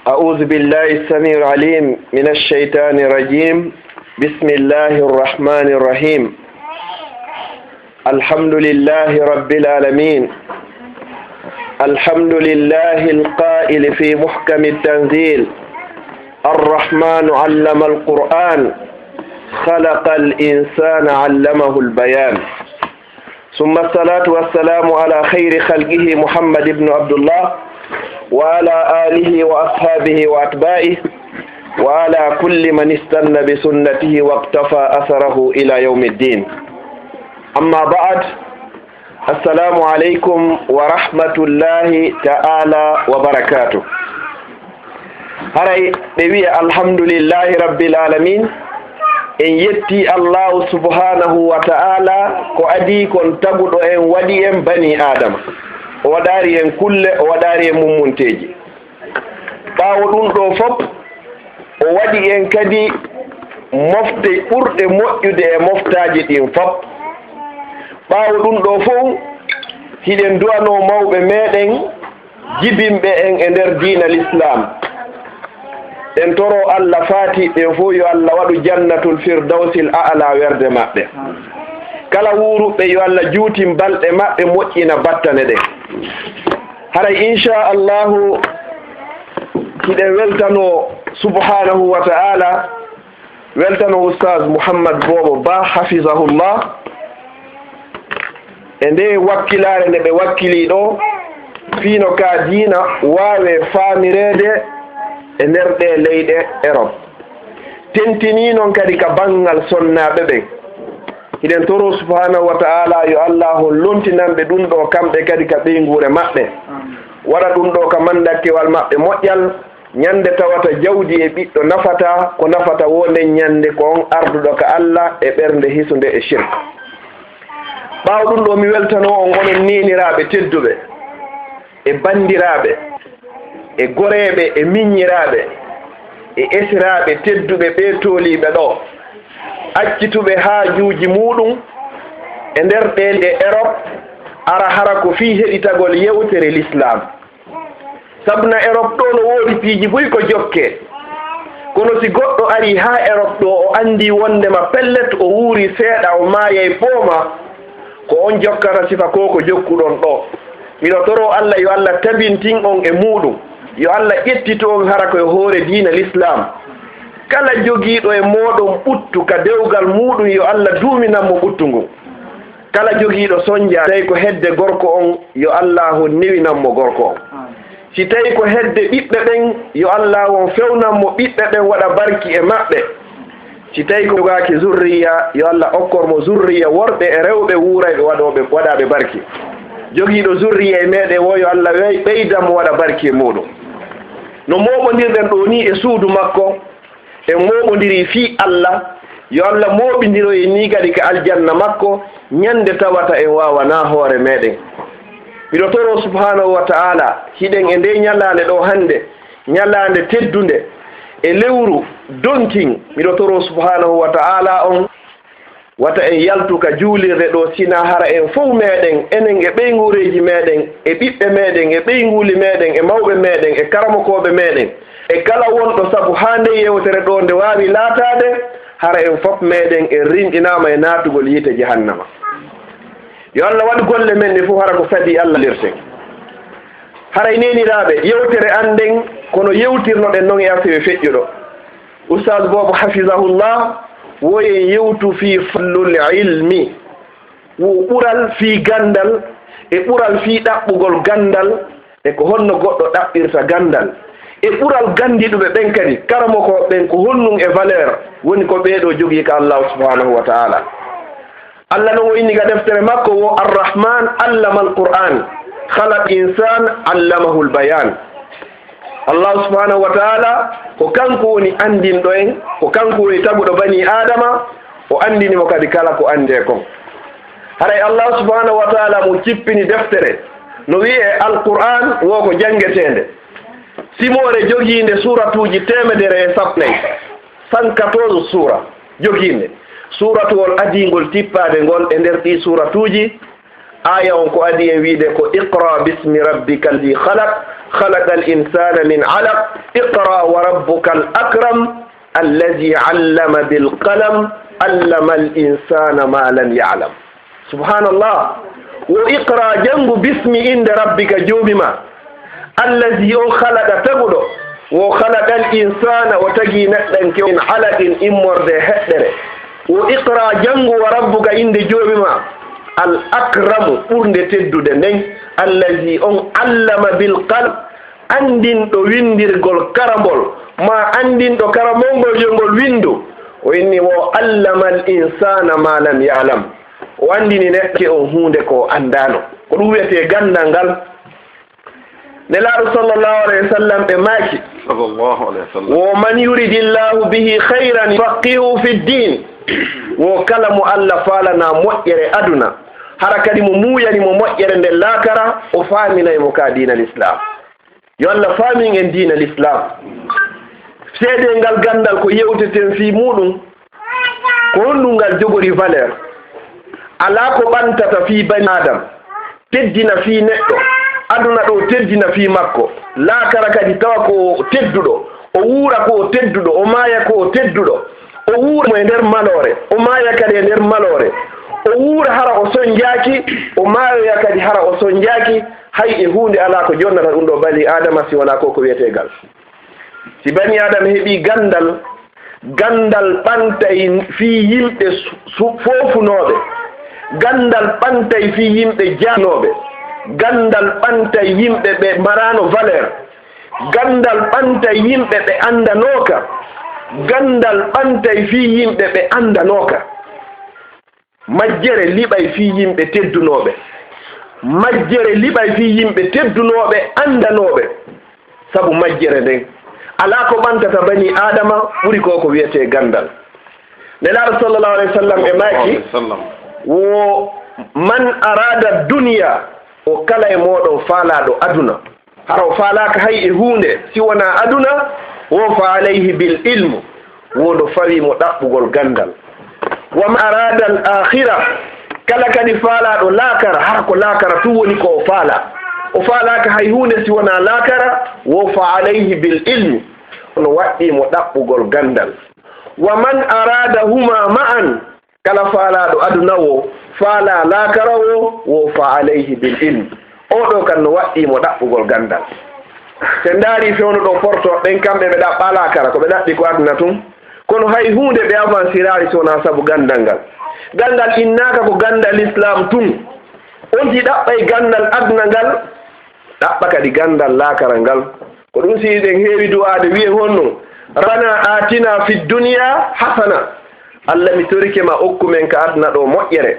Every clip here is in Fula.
أعوذ بالله السميع العليم من الشيطان الرجيم بسم الله الرحمن الرحيم الحمد لله رب العالمين الحمد لله القائل في محكم التنزيل الرحمن علم القرآن خلق الإنسان علمه البيان ثم الصلاة والسلام على خير خلقه محمد بن عبد الله وعلى آله وأصحابه وأتباعه وعلى كل من استنى بسنته واقتفى أثره إلى يوم الدين أما بعد السلام عليكم ورحمة الله تعالى وبركاته هاي نبي الحمد لله رب العالمين en yetti allahu subhanahu wa ta'ala ko adi kon taguɗo en waɗi en bani adama o waɗari en kulle o waɗari en mummunteji ɓawo ɗum ɗo fof o waɗi en kadi mofte ɓurɗe moƴƴude e moftaji ɗin fof ɓawo ɗum ɗo fof hiɗen duwano mawɓe meɗen jibinɓe en e nder diina l'islam en toro Allah faati ɓen fof yo Allah waɗu jannatul firdawsil a'la werde maɓɓe kala wuruɓe yo Allah juutin balɗe maɓɓe moƴƴina battane ɗe haray inchallahu hiɗen weltano subhanahu wa ta'ala weltano oustaz Mouhammad Bobo Ba hafizahullah e nde wakkilare nde ɓe wakkili ɗo fiino ka diina wawe faamirede e nder ɗe leyɗe Europe tentini noon kadi ka banggal sonnaɓe ɓen hiɗen toro subhanahu wa ta'ala yo allahu lontinanɓe ɗum ɗo kamɓe kadi ka ɓeygure maɓɓe waɗa ɗum ɗo ka mandakkewal maɓɓe moƴƴal ñande tawata jawdi e ɓiɗɗo nafata ko nafata wonde ñande ko on arduɗo ka Allah e ɓernde hisude e shirk ɓaw ɗum ɗo mi weltano on onon niniraɓe tedduɓe e bandiraɓe e goreɓe e miññiraɓe e esiraɓe tedduɓe ɓe tooliɓe ɗo accituɓe haajuji muɗum e nder ɗelde Europe ara hara ko fii heɗitagol yewtere l'islam sabna Europe ɗo no woodi piiji boyi ko jokke kono si goɗɗo ari ha Europe ɗo o andi wondema pellet o wuuri seeɗa o maayay pooma ko on jokkata sifa ko ko jokkuɗon ɗo miɗo toro Allah yo Allah tabintin on e muɗum yo Allah ƴettito on hara koye hoore diina l'islam kala jogiiɗo e mooɗon ɓuttu ka dewgal muɗum yo Allah duuminanmo ɓuttu ngun kala jogiiɗo soñja tawi ko hedde gorko on yo allahu newinanmo gorko on si tawi ko hedde ɓiɓɓe ɓen yo allahu on fewnanmo ɓiɓɓe ɓen waɗa barki e maɓɓe si tawi ko jogaaki zurriya yo Allah okkormo zurriya worɓe e rewɓe wuurayɓe waɗaɓe barki jogiiɗo zurriya e meɗen wo yo Allah ɓeydanmo waɗa barki e muɗum no moɓodirɗen ɗo ni e suudu makko e moɓodiri fii Allah yo Allah moɓidiroye ni kadi ka aljanna makko ñande tawata en wawana hoore meɗen miɗo toro subhanahu wa ta'ala hiɗen e nde ñalande ɗo hande ñalande teddunde e lewru donkin miɗo toro subhanahu wa ta'ala on wata en yaltuka juulirde ɗo sina hara en fof meɗen enen e ɓeygureji meɗen e ɓiɓɓe meɗen e ɓeyguli meɗen e mawɓe meɗen e karamokoɓe meɗen e kala wonɗo sabu ha nde yewtere ɗo nde wawi laatade hara en fof meɗen en rinɗinama e naatugol yiite jahannama yo Allah waɗ golle men ɗe fof hara ko sadi Allah lirten haray neniraɓe yewtere anden kono yewtirnoɗen noon e asewe feƴƴuɗo oustaz Bobo hafizahullah woyen yewtu fi fallul ilmi wo ɓural fi gandal e ɓural fi ɗaɓɓugol gandal e ko honno goɗɗo ɗaɓɓirta gandal e ɓural gandiɗuɓe ɓen kadi karamo ko ɓen ko honnum e valeur woni ko ɓeeɗo jogii ka allahu subhanahu wa ta'ala Allah noon o inni ka deftere makko wo arrahman allama alquran khalaq insan allamahu lbayan allahu subhanahu wa ta'ala ko kanko woni andinɗo en ko kanko woni taguɗo bani adama o andinimo kadi kala ko ande kon haray allahu subhanahu wa ta'ala mo cippini deftere no wiye alquran wo ko jangetende simore jogiinde suratuji 114 114 sura jogiinde suratuwol adingol tippade ngol e nder ɗi suratuji aya on ko adi e wiide ko iqra bismi rabbika alladhi khalaq خلق الإنسان من علق اقرأ وربك الأكرم الذي علم بالقلم علم الإنسان ما لم يعلم. سبحان الله. وإقرأ جنب باسم عند ربك جوبما الذي خلق تقول وخلق الإنسان وتجي نتنك من علق إمور هدر. وإقرأ جنب وربك عند جوبما الأكرم أرند تدود الذي علم بالقلم andin ɗo windirgol karambol ma andin ɗo karamongol jongol windu o inni wo allama al insana ma lam ya'lam o andini neɗɗo on hunde ko andano ko ɗum wiyete gandal ngal nelaaɗo sallllahu alayhi wa sallam ɓe maaki wo man yuridillahu bihi hayran faqihu fi ddin wo kala mo allah faalana moƴƴere aduna hara kadi mo muuyani mo moƴƴere nde laakara o faaminaymo ka diina l'islam yo allah faamin en diina l'islam seede ngal gandal ko yewteten fii muɗum ko honɗum ngal jogori valeur alaa ko ɓantata fii bani adam teddina fii neɗɗo aduna ɗo teddina fii makko laakara kadi tawa ko tedduɗo o wuura ko o tedduɗo o maaya ko o tedduɗo o wuura mo e nder malore o maaya kadi e nder malore o wuura hara o soñjaaki o maayoya kadi hara o soñjaaki hay e hunde ala ko jonnata ɗum ɗo bani adama si wona ko ko wiyetegal si bani adama heeɓi gandal ɓantay fii yimɓe fofunoɓe gandal ɓantay fii yimɓe janoɓe gandal ɓantay yimɓe ɓe marano valeur gandal ɓantay yimɓe ɓe andanoka gandal ɓantay fii yimɓe ɓe andanoka majjere liɓay fii yimɓe teddunoɓe majjere liɓay fii yimɓe teddunoɓe andanoɓe sabu majjere nden ala ko ɓantata bani adama ɓuri ko wiyete gandal nelaaɗo sallllahu alayhi wa sallam e maaki wo man arada duniya o kala e moɗon faalaɗo aduna hara o faalaka hay e hunde si wona aduna wo fa alayhi bil ilmu woɗo fawimo ɗaɓɓugol gandal wa man arada al akhira kala kadi faalaɗo laakara hara ko laakara tu woni ko o faalaka hay hunde si wona laakara wo fa alayhi bil ilmi no waɗɗimo ɗaɓɓugol gandal wa man arada huma ma'an kala faalaɗo aduna wo faala laakara wo fa alayhi bil ilmi oɗo kan no waɗɗimo ɗaɓɓugol gandal se ndaari fewno ɗo porto ɓen kamɓe ɓe ɗaɓɓa laakara ko ɓe ɗaɓɓi ko aduna tun kono hay hunde ɓe avancirari so wona sabu gandal ngal gandal innaka ko gandal islam tun onti ɗaɓɓay gandal aduna ngal ɗaɓɓa kadi gandal laakara ngal ko ɗum si ɗen heewi du'aade wiye honno rabbana atina fi duniya hasana allah mi torike ma okku men ka aduna ɗo moƴƴere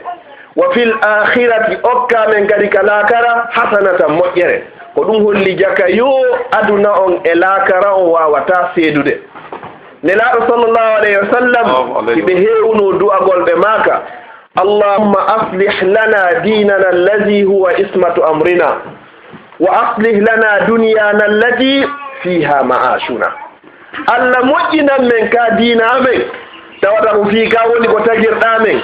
wa fil akhirati okka men kadi ka laakara hasanatan moƴƴere ko ɗum holli jaka yo aduna on e laakara on wawata seedude nelaaɗo sallllahu alayhi wa sallam hiɓe heewno du'agol ɓe maaka allahumma aslih lana dinana allazi huwa ismatu amrina wa aslih lana duniyana allati fiha ma'ashuna allah moƴƴinan men ka diina amen tawata ko fii ka woni ko tagirɗa men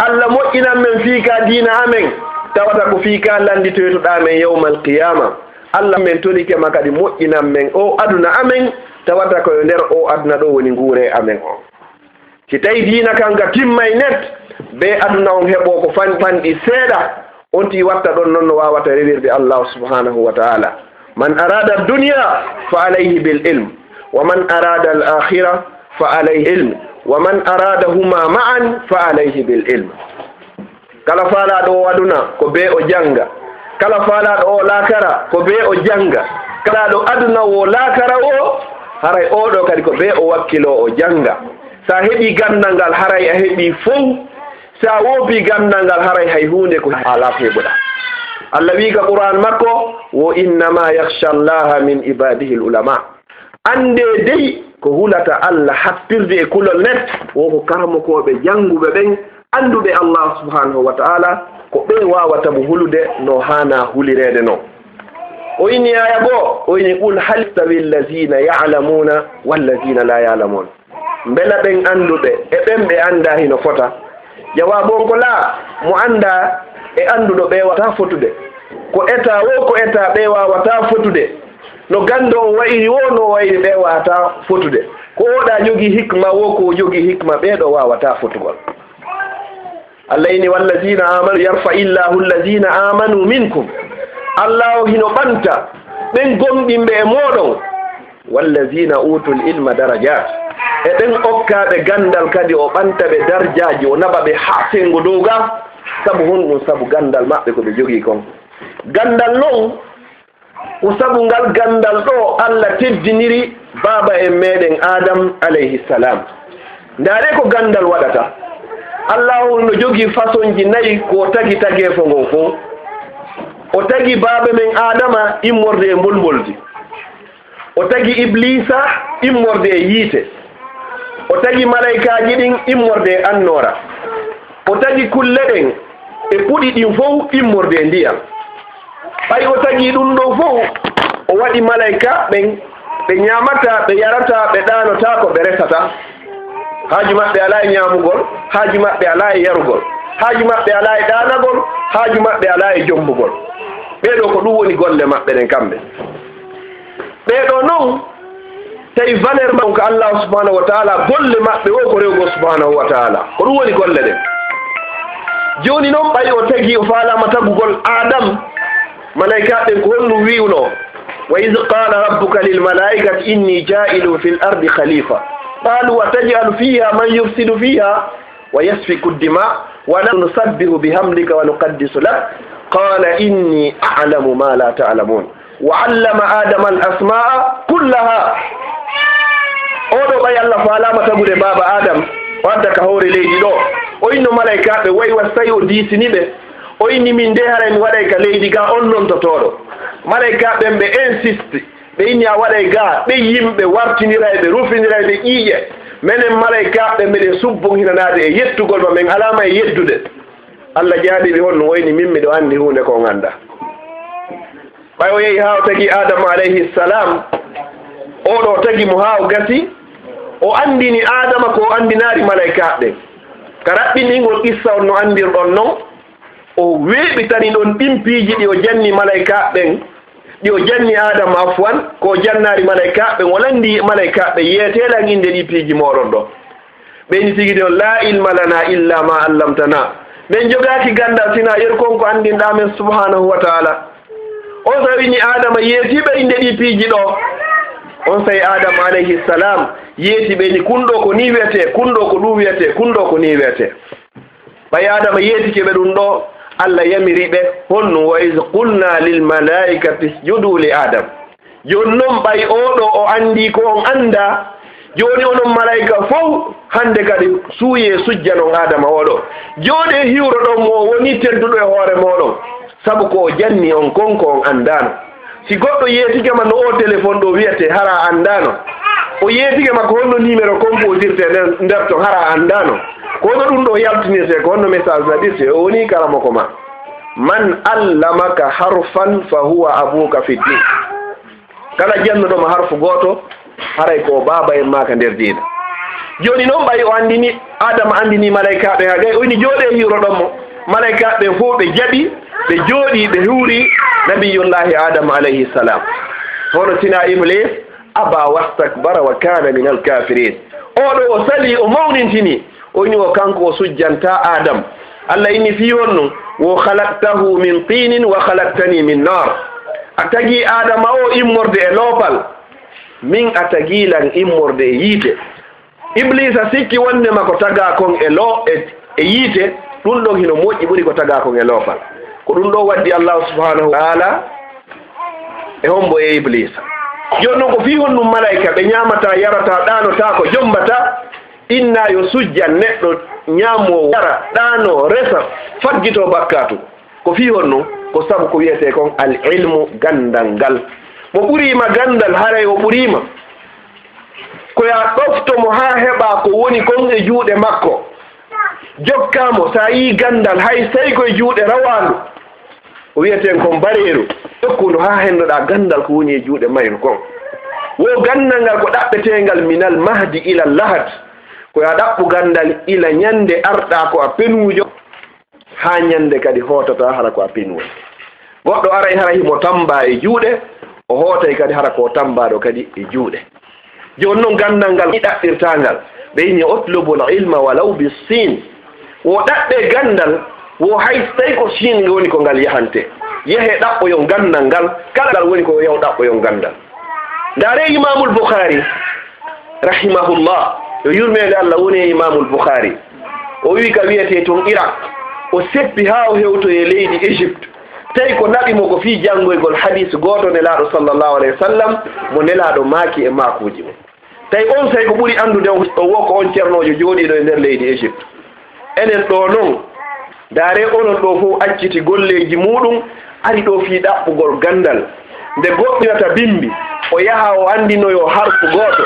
allah moƴƴinan men fii ka diina amen tawata ko fii ka landitoytoɗa men yawma alqiyama allah men tolike ma kadi moƴƴinan men o aduna amen tawata koye nder o aduna ɗo woni nguure amen o si tawi diina kanga timmay net be aduna on heɓo ko fanɗi seeɗa on ti watta ɗon noon no wawata rewirde allahu subhanahu wa ta'ala man arada dunya fa alayhi bil ilm wa man arada al akhira fa alayhi ilm wa man arada huma ma'an fa alayhi bil ilm kala faalaɗo o aduna ko be o janga kala faalaɗo o laakara ko be o janga kala ɗo aduna o laakara o haray oɗo kadi ko be o wakkilo o janga sa heɓi gandal ngal haray a heɓi fof sa woopi gandal ngal haray hay hunde ko ala heɓuɗa allah wi ka qur'an makko wo innama yakhsha allaha min ibadihi l ulama ande dey ko hulata allah happirde e kulol net woko karamokoɓe janguɓe ɓen anduɓe allah subhanahu wa ta'ala ko ɓe wawata mo hulude no hana hulirede no o inni aya goo o inni qul hal yastawi allazina ya'lamuna wallazina la ya'lamun mbela ɓen anduɓe e ɓen ɓe anda hino fota jawabu on ko la mo anda e anduɗo ɓe wata fotude ko eta wo ko eta ɓe wawata fotude no gando o wayri o no wayri ɓe wawata fotude ko oɗa jogi hikma wo ko jogi hikma ɓeɗo wawata fotugol allah ini wallazina amanu yarfa illahu allazina amanu minkum allah o hino ɓanta ɓen gomɗinɓe e moɗon wallazina utul ilma darajat e ɓen okkaɓe gandal kadi o ɓanta ɓe darjaji o naɓa ɓe ha sengo dow ga sabu honɗum sabu gandal maɓɓe ko ɓe jogii kon gandal noon o sabu ngal gandal ɗo allah teddiniri baba en meɗen adam alayhi salam ndaare ko gandal waɗata allah no jogii façon ji nayi ko tagi tageefo ngon fof o tagi baba men adama immorde e mbolmboldi o tagi iblisa immorde e yiite o tagi malaikaji ɗin immorde e annora o tagi kulle ɗen e puɗi ɗin fof immorde e ndiyam ɓay o tagi ɗum ɗo fof o waɗi malaika ɓen ɓe ñamata ɓe yarata ɓe ɗanota ko ɓe resata haaju maɓɓe ala e ñamugol haaju maɓɓe ala e yarugol haaju maɓɓe ala e ɗanagol haaju maɓɓe ala e jombugol ɓeɗo ko ɗum woni golle maɓɓe ɗen kamɓe ɓeɗo noon tawi valeur ma ko allah subhanahu wa taala golle maɓɓe o ko rewgo subhanahu wa taala ko ɗum woni golle ɗen joni noon ɓay o tagi o falama tagugol adam malaikaɓe ko honɗum wiwno wa id qala rabbuka lilmalaikati inni ja'ilun fi l ardi khalifa qalu atajalu fiha man yufsidu fiha wa yasfiku ddima wa nahnu nusabbihu bihamdika wa nuqaddisu lak qala inni a'lamu ma la ta'lamun wa allama adama al asma'a kullaha oɗo ɓay allah falama tagude baba adam o adda ka hoore leydi ɗo o inno malaikaɓe way was tawi o disiniɓe o inni min nde hara mi waɗay ka leydi ga on nontotoɗo malaikaɓen ɓe insiste ɓe inni a waɗay ga ɓe yimɓe wartinira ɓe rufinira ɓe ƴiiƴe minen malaikaɓe meɗen subbon hinanade e yettugol ma min alama e yeddude allah jaaɓiɓe honno wayni min miɗo andi hunde ko ganda ɓay o yehi ha o tagi adama alayhi salam oɗo tagi mo ha o gasi o andini adama ko andinari malaikaɓe ka raɓɓiningol qissa on no andirɗon noon o weeɓitani ɗon ɗimpiiji ɗi o janni malaikaɓen ɗi o janni adama afwan ko jannari malaikaɓen o landi malaikaɓe yeeteɗan inde ɗi piiji moɗon ɗo ɓeyni tigi ɗon la ilma lana illa ma allamtana ɓen jogaki gandal sina yer konko andinɗa men subhanahu wa taala on sawini adama yeetiɓe inde ɗi piiji ɗo on sawi adama alayhi salam yeeti ɓeni kunɗo ko ni wiyete kunɗo ko ɗum wiyete kunɗo ko ni wiyete ɓay adama yeetike ɓe ɗum ɗo allah yamiri ɓe honno wa is qulna lilmalaikati isjudu li adam joni noon ɓay oɗo o andi ko on anda joni onon malaika fof hande kadi suuye sujja non adama oɗo joni e hiwro ɗon mo woni tedduɗo e hoore moɗon saabu ko janni on konko on andano si goɗɗo yeetikema no o téléphone ɗo wiyete hara andano o yeetikema ko honno numéro composirte nder ton hara andano ko honno ɗum ɗo yaltinirte ko honno message naɗirte o woni karama ko ma man allamaka harfan fa huwa abuka fi din kala jannuɗoma harfu goto haray ko baba en maka nder diina joni noon ɓay o andini adama andini malaikaɓe ha gay oyni jooɗe hiwro ɗon mo malaikaɓe fof ɓe jaɓi ɓe jooɗi ɓe huuri nabiyullahi adama alayhi salam hono sina iblis aba wastakbara wa kana min alkafirin oɗo o sali o mawnintini oyni o kanko o sujjanta adam allah inni fi honno wo halaktahu min tinin wa halaktani min nar a tagi adama o immorde e loopal min a tagilan immorde e yiite iblisa sikki wondema ko taga kon e yiite ɗum ɗon hino moƴƴi ɓuri ko taga kon e loopal ko ɗum ɗo waddi allahu subhanahu wa taala e hombo e iblisa joni noon ko fi honnum malaika ɓe ñamata yarata ɗanota ko jombata inna yo sujjan neɗɗo ñaamo yara ɗano resa faggito bakkatu ko fi honno ko sabu ko wiyete kon al ilmu gandal ngal mo ɓurima gandal haray o ɓurima koya ɗoftomo ha heɓa ko woni kon e juuɗe makko jokkamo sa yi gandal hay tawi koye juuɗe rawandu o wiyeten kon bareeru jokkundu ha hendoɗa gandal ko woni e juuɗe mayru kon wo gandal ngal ko ɗaɓɓetengal minal mahdi ila lahat koya ɗaɓɓu gandal ila ñande arɗa ko a penujo ha ñande kadi hotata hara ko a penuwo goɗɗo aray hara himo tamba e juuɗe o hootay kadi hara ko tambaɗo kadi e juuɗe. joni noon gandal ngal ɗaɓɓirtangal ɓeyni utlubul ilma walaw bisin wo ɗaɓɓe gandal wo hay tawi ko sin woni ko ngal yahante yehe ɗaɓɓoyon gandal ngal kala ngal woni ko yaw ɗaɓɓoyon gandal. ndaare imamul boukhari rahimahullah yo yurmede Allah woni e imamul boukhari o wi ka wiyete toon Irak o seppi ha o hewto e leydi Égypte tawi ko naɓimo ko fi janngoygol hadis goto nelaɗo sallllahu alayhi wa sallam mo nelaɗo maaki e makuji mum tawi on tawi ko ɓuri andude o wo ko on ceernojo jooɗiɗo e nder leydi Égypte. enen ɗo noon daare onon ɗo fof acciti golleji muɗum ari ɗo fi ɗaɓɓugol gandal nde goɗɗinata bimbi o yaha o andinoyo harfu goto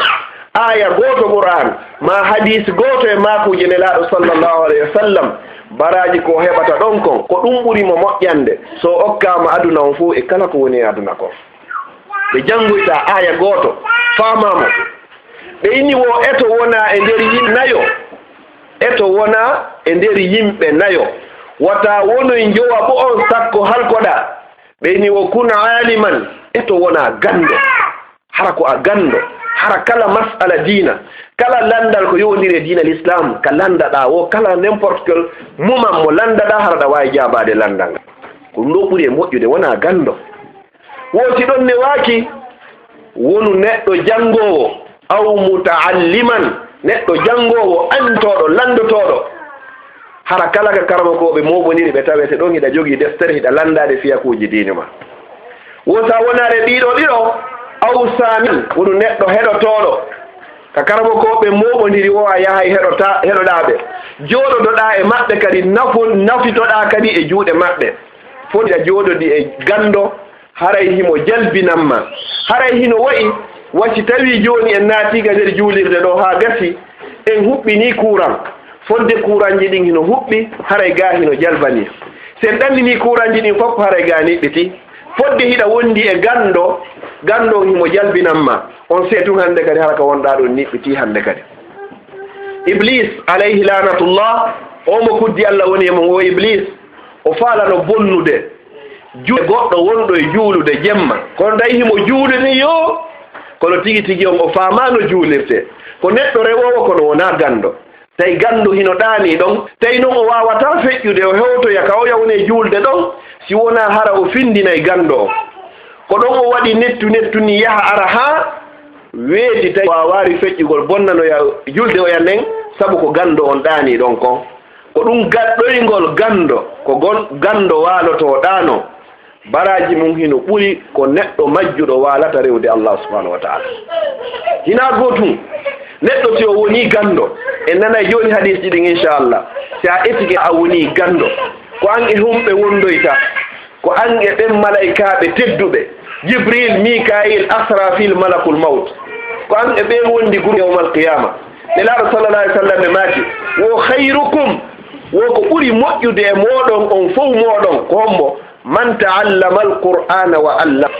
aya goto Qur'an ma hadis goto e makuji nelaɗo sallllahu alayhi wa sallam baraji ko heɓata ɗon kon ko ɗum ɓurimo moƴƴande so okkama aduna on fof e kala ko woni e aduna ko ɓe janngoyta aya goto famamo ɓe inni wo eto wona e nder yimɓe nayo eto wona e nder yimɓe nayo wata wonoy jowa bo on sakko halkoɗa ɓe inni wo kun aliman eto wona gando hara ko a gando hara kala masala dina kala landal ko yowndiri dina l'islam ka landaɗa wo kala n'importe quel moment mo landaɗa haraɗa wawi jabade landal ngal ko ɗum ɗo ɓuuri e moƴƴude wona gando. woti ɗon ne waaki wonu neɗɗo jangowo aw mutaalliman neɗɗo jangowo antoɗo landotoɗo hara kala ka karamakoɓe moɓoniri ɓe tawete ɗon hiɗa jogii deftere hiɗa landade fiyakuji dine ma. wota wonare ɗiɗo ɗiɗo aw samin wonu neɗɗo heɗotoɗo ka karamakoɓe moɓodiri o a yahay heɗoɗaɓe joɗoɗoɗa e maɓɓe kadi nafitoɗa kadi e juuɗe maɓɓe fotiɗa joɗodi e gando haray himo jalbinanma haray hino wayi wacci tawi joni en naatiga nder juulirde ɗo ha gasi en huɓɓini courant fodde courant ji ɗin hino huɓɓi haray ga hino jalbani sen ɗannini courant ji ɗin fof haray ga niɓɓiti fodde hiɗa wondi e gando himo jalbinanma on seetu hande kadi hara ka wonɗa ɗon niɓɓiti hande kadi. Iblis alayhi lanatullah o mo kuddi Allah woni e mo o Iblis o faalano bonnude juuɗe goɗɗo wonɗo e juulude jemma kono tawi himo juude ni yo kono tigi tigi on o faamano juulirte ko neɗɗo rewowo kono wona gando tawi gando hino ɗaani ɗon tawi noon o wawata feƴƴude o hewtoya ka o yawne juulde ɗon si wona hara o findinayi gando o ko ɗon o waɗi nettu ni yaha ara ha weeti tawi wawari feƴƴugol bonnanoya julde oya nden sabu ko gando on ɗaani ɗon kon ko ɗum gaɗɗoygol gando ko gando waaloto ɗano baraji mum hino ɓuri ko neɗɗo majjuɗo waalata rewde Allah subhanahu wa ta'ala. hina gotum neɗɗo si o woni gando en nanay joni hadis ji ɗin inchallah si a etike a woni gando ko an e humɓe wondoyta ko an e ɓen malaikaɓe tedduɓe Jibril Mikail Asrafil malakul maut ko an e ɓen wondi gure yawmal qiyama nelaɗo sallallah alih w sallam ɓe maati wo hayrukum wo ko ɓuri moƴƴude e moɗon on fof moɗon ko hombo man taallama alqur'ana wa allam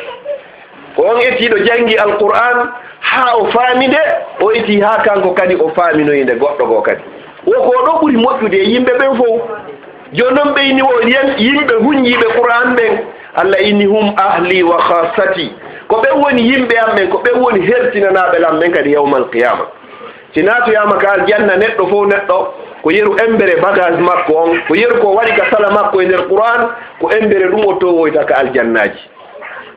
ko on ettiɗo jangi alqur'an ha o faami nde o eti ha kanko kadi o faaminoyinde goɗɗo go kadi wo ko ɗo ɓuri moƴƴude e yimɓe ɓen fof joni noon ɓeyni o yimɓe huñjiɓe qur'an ɓen Allah inni hum ahli wa khassati ko ɓen woni yimɓe am ɓen ko ɓen woni hertinanaɓe lam ɓen kadi yawmal qiyama si natoyama ka aljanna neɗɗo fof neɗɗo ko yeru embere bagage makko on ko yeru ko waɗi ka sala makko e nder qur'an ko embere ɗum o towoyta ka aljannaji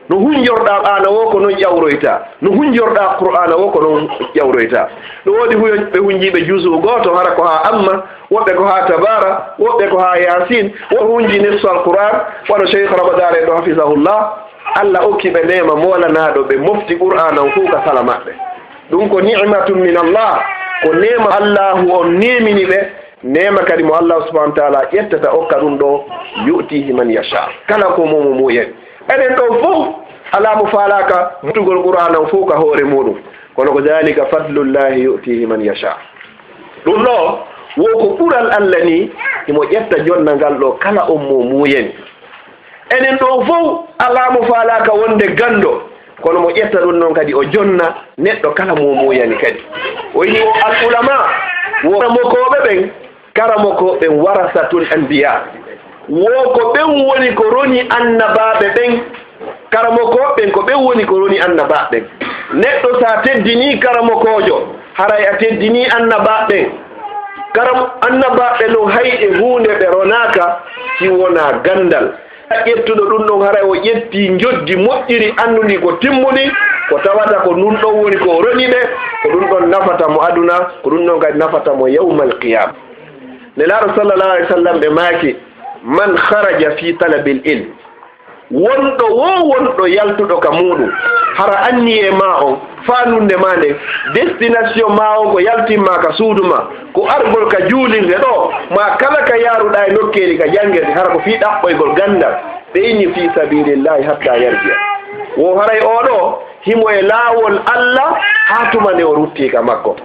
no hunjorɗa ana wo ko noon ƴawroyta no hunjorɗa qur'ana wo ko noon ƴawroyta ɗo woodi ɓe hunjiɓe jusu goto hara ko ha amma woɓɓe ko ha tabara woɓɓe ko ha yasin woɓɓe hunji nisfu alqur'an waɗo cheikh ramadar en ɗo hafisahullah Allah okki ɓe nema molanaɗo ɓe mofti qur'ana on fuu ka sala maɓɓe ɗum ko ni'matum min Allah ko nema Allahu on nemini ɓe nema kadi mo Allah subhanahu wa ta'ala ƴettata okka ɗum ɗo yu'tihi man yasha kala ko momo muyen enen ɗo fof ala mo falaka mutugol qur'ana o fof ka hoore muɗum kono ko dalika fadlullahi yu'tihi man yasha ɗum ɗo wo ko ɓural Allah ni imo ƴetta jonna ngal ɗo kala on mo muyen enen ɗo fof ala mo falaka wonde gando kono mo ƴetta ɗum noon kadi o jonna neɗɗo kala mo muyani kadi o yini al ulama womokoɓe ɓen karamokoɓe warasatul anbiya wo ko ɓen woni ko roni annabaɓe ɓen karamokoɓen ko ɓe woni ko woni annabaɓen neɗɗo sa teddini karamokojo haray a teddini annabaɓen annabaɓe no hay e hunde ɓe ronaka si wona gandal ƴettuɗo ɗum ɗon haray o ƴetti joddi moƴƴiri andundi ko timmudi ko tawata ko ɗum ɗon woni ko roni ɓe ko ɗum ɗon nafata mo aduna ko ɗum ɗon kadi nafata mo yawmal qiyama nelaɗo sallallahu alih w sallam ɓe maaki man haraja fi talabil ilm wonɗo wonɗo yaltuɗo ka muɗum hara anni e ma on fanunde ma nde destination ma on ko yaltimma ka suudu ma ko argol ka juulirde ɗo ma kala ka yaruɗa e nokkeli ka janguirde hara ko fi ɗaɓɓoygol gandal ɓe inni fi sabilillahi hatta yarjiya wo haray oɗo himo e laawol Allah ha tuma nde o rutti ka makko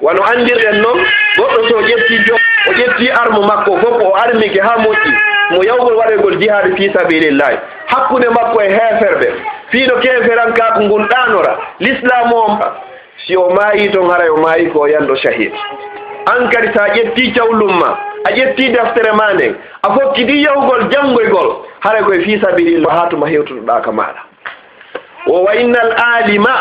wano andirɗen noon goɗɗo so ƴetti o ƴetti arme makko fof o armike ha moƴƴi mo yawgol waɗoygol jihade fi sabilillahi hakkude makko e heferɓe fiiɗo keferanka ko ngun ɗanora l'islam o si o maayi toon haray o maayi ko yanɗo shahid an kadi sa ƴetti cawlum ma a ƴetti deftere ma nden a fokkidi yawgol janngoygol haray koye fi sabilillah ha tuma hewtotoɗa ka maɗa o wa innal alima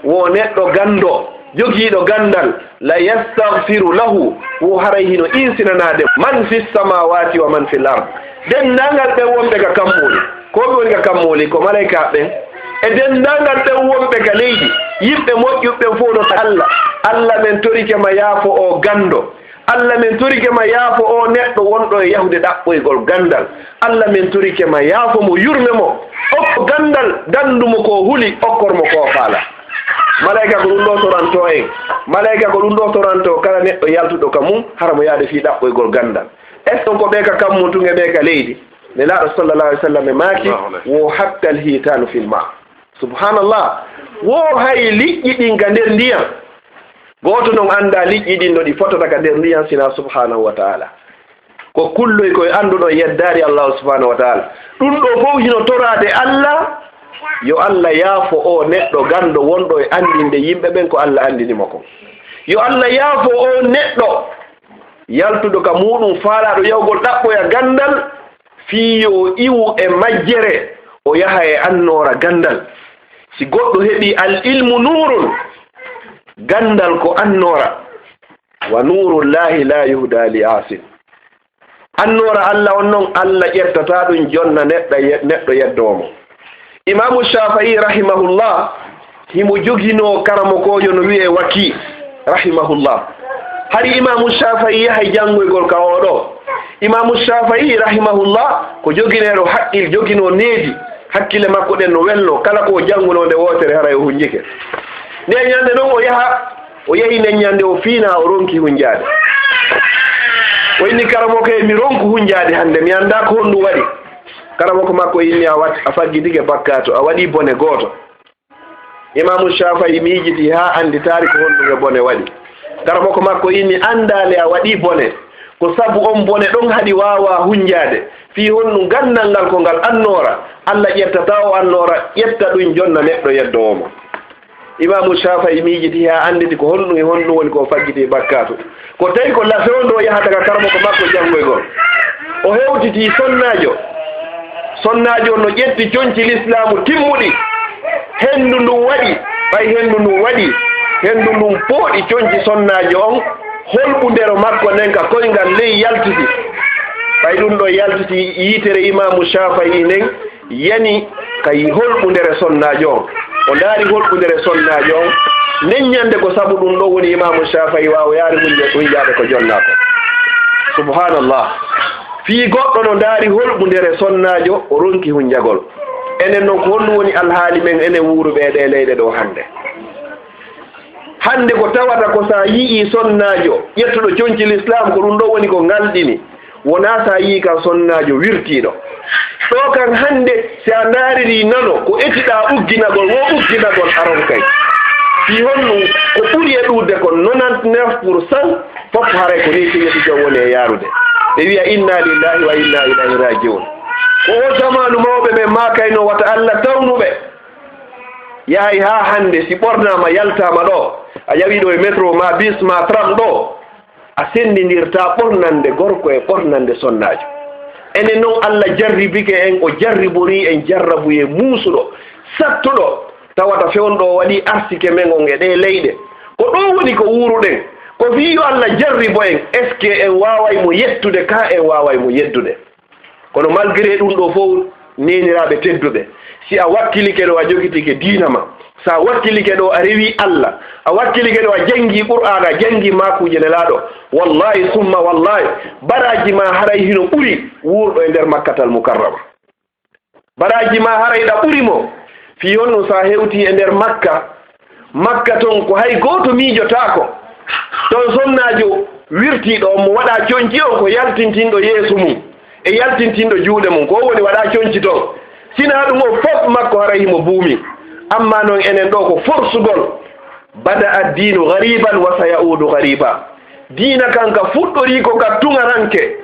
wo neɗɗo gando jogiiɗo gandal la yastahfiru lahu wo haray hino insinanade man fi samawati wa man fil ard denndangal ɓen wonɓe ka kammuli ko ɓe woni ka kammuli ko malayka ɓen e denndangal ɓen wonɓe ka leydi yimɓe moƴƴuɓɓen fof no allah men torike ma yaafo o gando allah men torike ma yaafo o neɗɗo wonɗo e yahude ɗaɓɓoygol gandal allah men torike ma yaafo mo yurme mo okko gandal dandumo ko huli okkormo ko faala malayka ko ɗum ɗo soranto en malayka ko ɗum ɗo soranto kala neɗɗo yaltuɗo ka mum hara mo yaade fi ɗaɓɓoygol gandal est ce que ko ɓe ka kammutuge ɓe ka leydi nelaɗo sallallah alih w sallam e maaki wo hatta l hitanu fil ma subhanallah wo hay liƴƴi ɗin ka nder ndiyam gooto noon annda liƴƴi ɗin no ɗi fotata ka nder ndiyam sina subhanahu wa taala ko kulloy koye annduɗo yeddari allahu subhanahu wa taala ɗum ɗo fof hino torade allah yo allah yaafo o neɗɗo gando wonɗo e andinde yimɓe ɓen ko allah andinimo ko yo allah yaafo o neɗɗo yaltuɗo ka muɗum faalaɗo yawgol ɗaɓɓoya gandal fiyo iwu e majjere o yaha e annora gandal si goɗɗo heɓi al ilmu nurun gandal ko annora wa nurullahi la yuhda li asin annora allah on noon allah ƴettata ɗum jonna neɗɗo yeddomo imamu shafi'i rahimahullah himo jogino karamokojo no wiye waki rahimahullah hari imamu shafi'i yahay janngoygol ka oɗo imamu shafi'i rahimahullah ko jogineɗo haqqil jogino needi hakkille makko ɗen no welno kala ko jannguno nde wotere hara e hunjike nde ñande noon o yehi nden ñande o fiina o ronki hunjade o inni karamoko mi ronku hunjade hannde mi annda ko honɗum waɗi karamoko makko inni a faggitike bakkato a waɗi bone gooto imamu shafi'i miijiti ha anditari ko honɗum e bone waɗi karamoko makko inni andale a waɗi bone ko sabu on bone ɗon haɗi wawa hunjade fi honɗum gandal ngal ko ngal annora allah ƴettata o annora ƴetta ɗum jonna neɗɗo yeddowomo imamu shafi'i miijiti ha anditi ko honɗum e honɗum woni ko faggiti bakkato ko tawi ko lafe on ɗo yahata ka karamoko makko janngoygol o hewtiti sonnajo no ƴetti coñci l'islamu timmuɗi hendu ndum waɗi ɓay hendu ndum waɗi hendu ndum pooɗi coñci sonnajo on holɓundero makko nden ka koyngal ley yaltiti ɓay ɗum ɗo yaltiti yitere imamu shafi'i nden yani kay holɓundere sonnajo on o ndaari holɓundere sonnajo on nden ñande ko sabu ɗum ɗo woni imamu shafi'i wawa yaari hunjaɓe ko jonnako subhanallah fii goɗɗo no ndaari holɓundere sonnajo o ronki hunjagol enen noon ko honɗum woni alhaali men enen wuuruɓe ɗe leyɗe ɗo hannde ko tawata ko sa yii sonnajo ƴettuɗo coñci l'islam ko ɗum ɗo woni ko ngalɗini wona sa yii kan sonnajo wirtiɗo ɗo kan hannde si a ndaariri nano ko etiɗa ugginagol wo ugginagol aron kay fi honɗum ko ɓuri e ɗuurde ko 99% fof haray ko ni siñeti jon woni e yaarude ɓe wiya inna lillahi wa inna ilayhi rajiun ko o zamanu mawɓe ɓe makayno wata allah tawnuɓe yahay ha hannde si ɓornama yaltama ɗo a yawiɗo e métro ma bis ma tram ɗo a sendidirta ɓornande gorko e ɓornande sonnajo enen noon Allah jarribike en o jarribori en jarrabuye muusuɗo sattuɗo tawata fewnɗo waɗi arsike men on e ɗe leyɗe ko ɗo woni ko wuruɗen ko wiyo Allah jarribo en est ce que en waway mo yettude ka en waway mo yeddude kono malgré ɗum ɗo fof neniraɓe tedduɓe si a wakkilike ɗo a jogitike diina ma sa wakkilike ɗo a rewi Allah a wakkilike ɗo a jangi qur'an a jangi makuje nelaɗo wallahi summa wallahi baraji ma haray hino ɓuri wurɗo e nder makkatal mukarrama baraji ma haray ɗa ɓuri mo fi honno sa hewti e nder makka ton ko hay goto miijotako ton sonnajo wirtiɗo mo waɗa coñci on ko yaltintinɗo yeeso mum e yaltintinɗo juuɗe mum ko woni waɗa coñci ton sina ɗum o fof makko haray himo buumi amma noon enen ɗo ko forsugol bada addinu gariban wa sayaudu gariba diina kan ka fuɗɗori ko ka tuŋaranke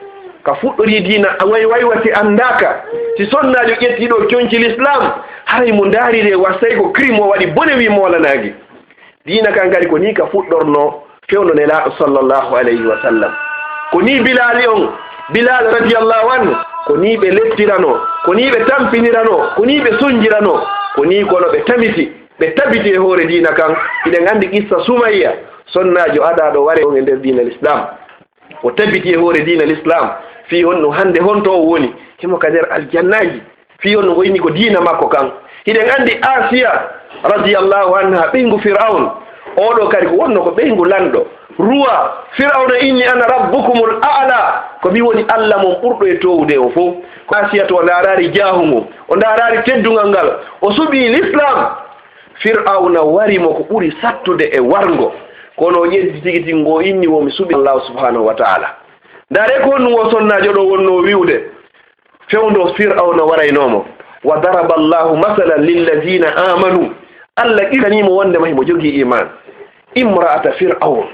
ka fuɗɗori diina waywati andaka si sonnajo ƴettiɗo coñci l'islam haray mo daarire wassay ko crime o waɗi bone wi molanagi diina kan kadi ko ni ka fuɗɗorno fewno nelaɗo sallllahu alayhi wa sallam ko ni bilali on bilal radiallahu anhu ko ni ɓe lettirano ko ni ɓe tampinirano ko ni ɓe sonjirano ko ni kono ɓe tamiti ɓe tabiti e hoore diina kan iɗen andi qissa sumayya sonnajo aɗaɗo ware on e nder diina l'islam o tabiti e hoore diina l'islam fi honno hande honto o woni himo ka nder aljannaji fi honno ko inni ko diina makko kan hiɗen andi asiya radiallahu anha ɓeygu fir'aun oɗo kadi ko wonno ko ɓeygu lanɗo ruwa fir'auna inni ana rabbukumul a'la ko mi woni allah mon ɓurɗo e towude o fof ko asiya to o darari jahugo o darari teddugal ngal o suɓi l'islam fir'auna warimo ko ɓuri sattude e wargo kono o ƴetti tigi tigi ngo inni womi suɓi allahu subhanahu wa ta'ala ndare ko honɗum o sonnajo ɗo wonno wiwde fewndo fir'auna waraynomo wa daraba allahu masalan lilladina amanu allah ƙiranimo wondema himo jogii iman imra'ata fir'aun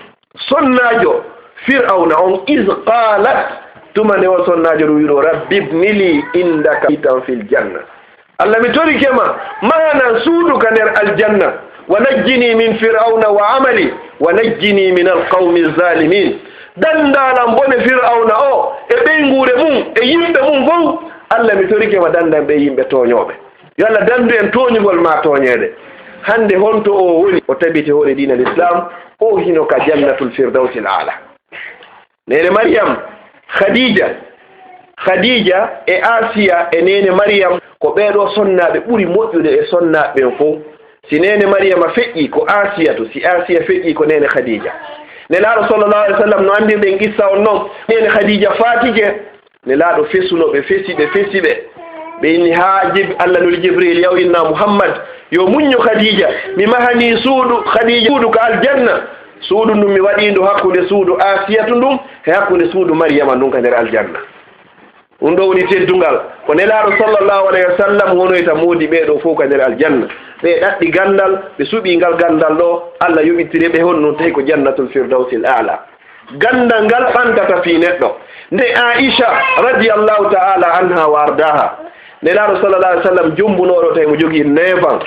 sonnajo fir'auna on is qalat tumane o sonnajo ɗo wiɗo rabbi ibnili indaka baytan fil janna allah mi torikema manan suuduka nder aljanna wa najjini min fir'auna wa amali wa najjini min alqawmi zalimin dandalan bone fir'auna o e ɓeygure mum e yimɓe mum fof allah mi torikema dandan ɓe yimɓe toñoɓe yo allah dandu en toñugol ma toñede hande honto o woni o tabiti hoore diina l'islam o hino ka jannatul firdausi l ala nene mariam khadija e asiya e nene mariam ko ɓeɗo sonnaɓe ɓuri moƴƴude e sonnaɓeɓen fof si nene mariama feƴƴi ko asiya to si asiya feƴƴi ko nene khadija nelaɗo sallllahu alih w sallam no andirɗen qissa on noon nene khadija fatike nelaɗo fesuno ɓe fesiɓe ɓe inni ha allah noli jibril yaw inna muhammad yo muñño khadija mi mahani suudu khadija suudu ko aljanna suudu ndum mi waɗindu hakkude suudu asiyatu ndum e hakkude suudu mariama ndum ka nder aljanna ɗum ɗo woni teddungal ko nelaɗo sallllahu alayhi wa sallam wonoyta moodi ɓeɗo fof ka nder aljanna ɓe ɗaɗɗi gandal ɓe suuɓi ngal gandal ɗo allah yoɓitire ɓe honno tawi ko jannatul firdausi l ala gandal ngal ɓantata fi neɗɗo nde aicha radiallahu ta'ala anha wa ardaha nelaɗo sallallah alih w sallam jumbunoɗo tawi mo jogui 9 ans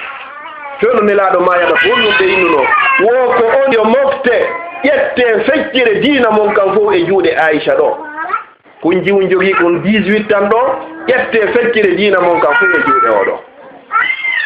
fewno nelaɗo mayaɗa ko honɗum ɓe innuno wo ko on yo mofte ƴette feccire diina mon kam fof e juuɗe aicha ɗo kon jiwon jogui kon 18 ans ɗo ƴette feccire diina mon kam fof e juuɗe oɗo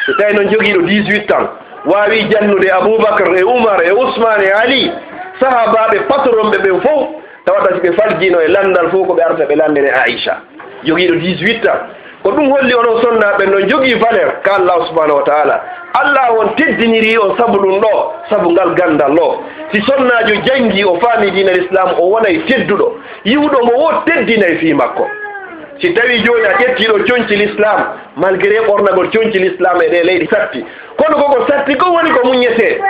so tawi noon joguiɗo 18 ans wawi jannude aboubacre e oumar e ousmane e ali sahabaɓe patronɓe ɓen fof tawata si ɓe faljino e landal fof ko ɓe arta ɓe landene aicha joguiɗo 18 ans ko ɗum holli onon sonnaɓe noon jogii valeur ka allahu subahanahu wa taala allah on teddiniri o sabu ɗum ɗo sabu ngal gandal ɗo si sonnajo jangi o faami diina l'islam o wonay tedduɗo yiwɗo mo wo teddinay fi makko si tawi joni a ƴettiɗo coñci l'islam malgré ɓornagol coñci l'islam e ɗe leyɗi satti kono koko satti ko woni ko muñete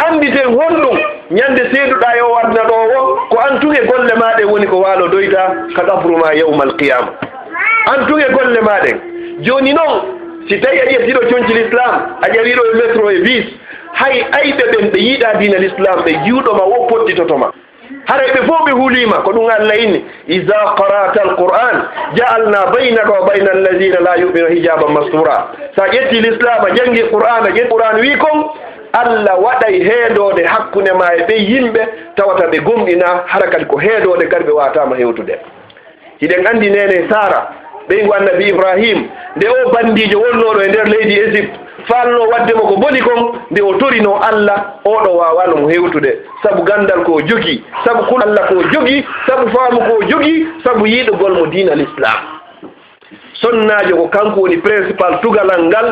anditen honɗum ñande seeduɗa yo warna ɗo o ko antuge golle maɗe woni ko waalo doyta ka qabruma yawma alqiyama antuge golle maɗen joni noon si tawi a ƴettiɗo coñci l'islam a ƴawiɗo e métro e bis hay ayɓe ɓen ɓe yiiɗa diina l'islam ɓe jiwɗoma wo poɗɗitotoma haray ɓe fof ɓe huulima ko ɗum allah inni ida qara'ta alquran ja'alna baynaka wa bayna alladina la yuminu hijaban mastura sa ƴetti l'islam a jangi qur'an a ƴetti qur'an wi kon allah waɗay heedode hakkunde ma e ɓe yimɓe tawata ɓe gomɗina hara kadi ko heedode kadi ɓe watama hewtude hiɗen andi nene sara ɓeygu annabi Ibrahim nde o bandijo wonnoɗo e nder leydi Égypte falno wadde mo ko boni kon nde o torino Allah oɗo wawano mo hewtude sabu gandal ko jogi sabu kul Allah ko jogi sabu faamu ko jogi sabu yiɗogol mo diina l'islam sonnajo ko kanko woni principal tugalal ngal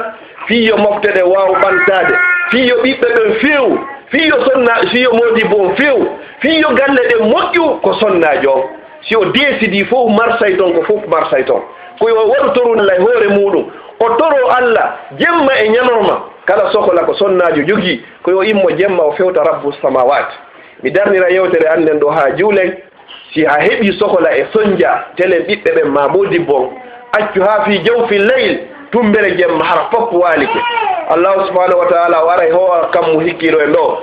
fiyo moftede waw ɓantade fiyo ɓiɓɓe ɓen few fiyo modibo on few fiyo galle ɗe moƴƴu ko sonnajo si o décidi fof marsay toon ko fof marsay toon koyo waɗu toru Allah e hoore muɗum o toro Allah jemma e ñanorma kala sohla ko sonnajo jogii koyo immo jemma o fewta rabbu samawati mi darnira yewtere anden ɗo ha juulen si a heɓi sohla e sonja telen ɓiɓɓe ɓen ma modibbo accu ha fi jawfi leyl tumbere jemma hara fof walike allahu subhanahu wa taala o ara e howa kammo hikkiro e ɗo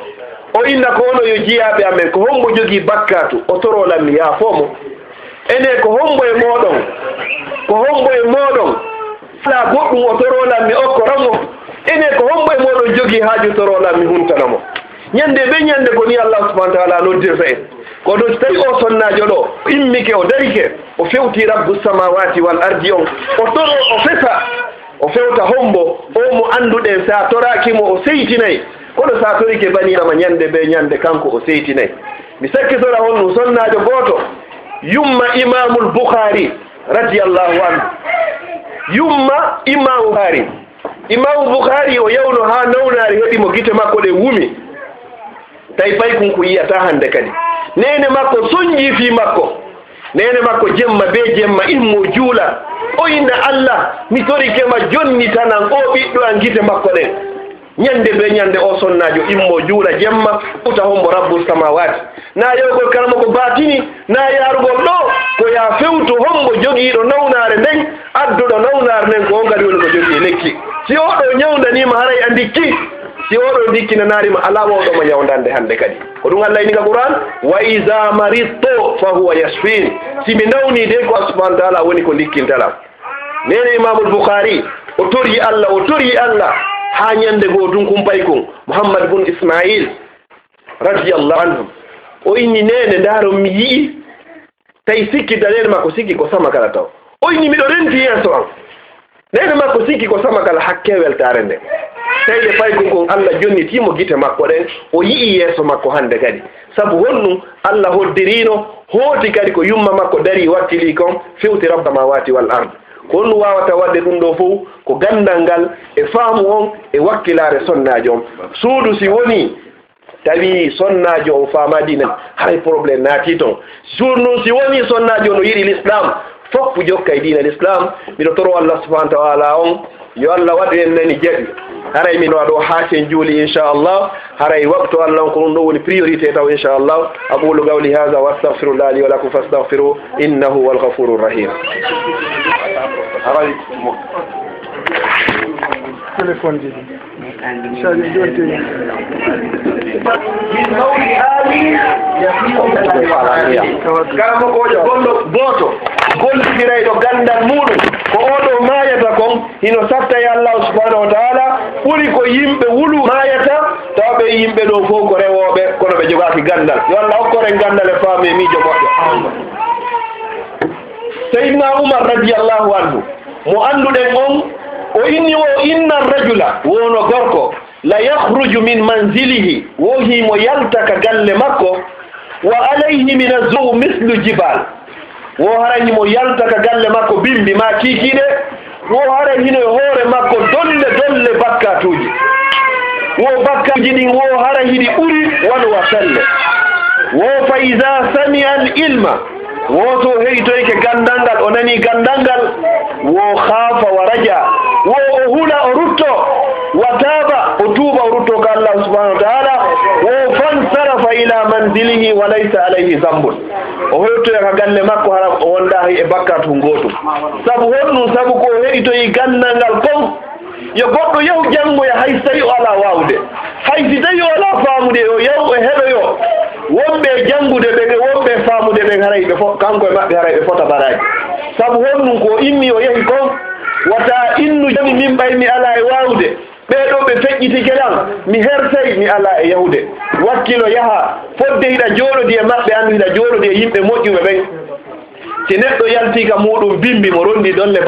o inna ko ono yo jiyaɓe amen ko hombo jogii bakkatu o torolanmi yaafomo ene ko hombo e moɗon fala goɗɗum o torolanmi okkoranmo ene ko hombo e moɗon jogii haaju torolanmi huntanamo ñande ɓe ñande ko ni allah subhanahu wa taala noddirta en ko ɗo so tawi o sonnajo ɗo immike o darike o fewti rabbu samawati wal ardi on o toro o fewta hombo o mo anduɗen sa torakimo o seytinayi kono sa torike banirama ñande ɓe ñande kanko o seytinayi mi sakkitora on ɗum sonnajo goto yumma imamul Bukhari radiallahu anhu yumma imamu Bukhari o yawno ha nawnari heɓimo gite makko ɗe wumi tawi pay kunko yiyata hande kadi nene makko soñji fi makko nene makko jemma be jemma immo juula o inna Allah mi torikema jonni tanan o ɓiɗɗo an gite makko ɗen ñande be ñande o sonnajo immo juula jemma uta hombo rabbu samawati na yewgol kalama ko batini na yarugol ɗo ko ya fewtu hombo jogiiɗo nawnare nden adduɗo nawnare nden ko o ngari woni ko jogii lekki si oɗo ñawdanima haray a ndikki si oɗo ndikkinanarima ala wawɗomo ñawdande hande kadi ko ɗum Allah inika Qur'an wa iza maridtu fa huwa yashfin si mi nawni de ko subhanahu wa ta'ala woni ko ndikkintala nene imamul Bukhari o tori Allah ha ñande goo tun kumpay kon Muhammad bun Ismail radiyallahu anhu o inni nene ndaaro mi yi'i tawi sikki danene makko sikki ko sama kala taw o inni miɗo renti yeeso an nene makko sikki ko sama kala hakke weltare nde tawi ɗe pay kon Allah jonnitimo gite makko ɗen o yi'i yeeso makko hande kadi sabu honɗum Allah hoddirino hooti kadi ko yumma makko dari wakkili kon fewti rabba mawati wal ard ko on wawata wadde ɗum ɗo fof ko gandal ngal e faamu on e wakkilare sonnajo on suudu si woni tawi sonnajo on famadina hay probléme naati toon suudu si woni sonnajo no yiɗi l'islam fof jokka e diina l'islam miɗo toro Allah subhanahu wa ta'ala on yo Allah waɗu en nani jaɓi haray min waɗo haaten juuli inchallah haray waktu Allah on ko ɗum ɗo woni priorité taw inchallah aqulu qawli hadha wa astaghfirullah li wa lakum fastaghfiru innahu wal ghafurur rahim haray téléphone ji charge jonte kala mokojo gonɗo goto gollitiray ɗo gandal muɗum ko oɗo mayata kon hino satta e Allah subhanahu wa ta'ala ɓuri ko yimɓe wulu mayata tawa ɓe yimɓe ɗo fof ko rewoɓe kono ɓe jogaki gandal yo Allah hokkoren gandal e faami e miijo moƴƴo Sayyidina Umar radiyallahu anhu mo anduɗen on o inni o inna rajula wono gorko la yakhruju min manzilihi wo himo yalta ka galle makko wa alayhi min azu mislu jibal wo hara himo yalta ka galle makko bimbi ma kikiɗe wo hara hino e hoore makko dolle bakkatuji wo bakkatuji ɗin wo hara hiɗi ɓuri wano wa selle wo fa iza sami'a al ilma woto heytoyke gandal ngal o nani gandal ngal wo khaafa wa raja wo o hula o rutto wa taba o tuuba o rutto ko Allah subhanahu wa ta'ala wo fansarafa ila manzilihi wa laysa alayhi zambun o heytoya ka galle makko hara o wonda e bakkatu gotum sabu honɗum sabu ko heytoyi gandal ngal kon yo goɗɗo yahu janngoya hay so tawi o ala wawde hay si tawi o ala faamude o yahu e heɗoyo wonɓe janngude ɓe wonɓe faamude ɓen haray ɓe kanko e maɓɓe haray ɓe fota baraji sabu honɗum ko immi o yahi kon wata innu jami min ɓay mi ala e wawde ɓeɗo ɓe feƴƴitike ɗan mi hersay mi ala e yahude wakkilo yaha fodde hiɗa jooɗodi e maɓɓe andu hiɗa jooɗodi e yimɓe moƴƴuɓe ɓen si neɗɗo yalti ka muɗum bimbi mo rondi ɗonne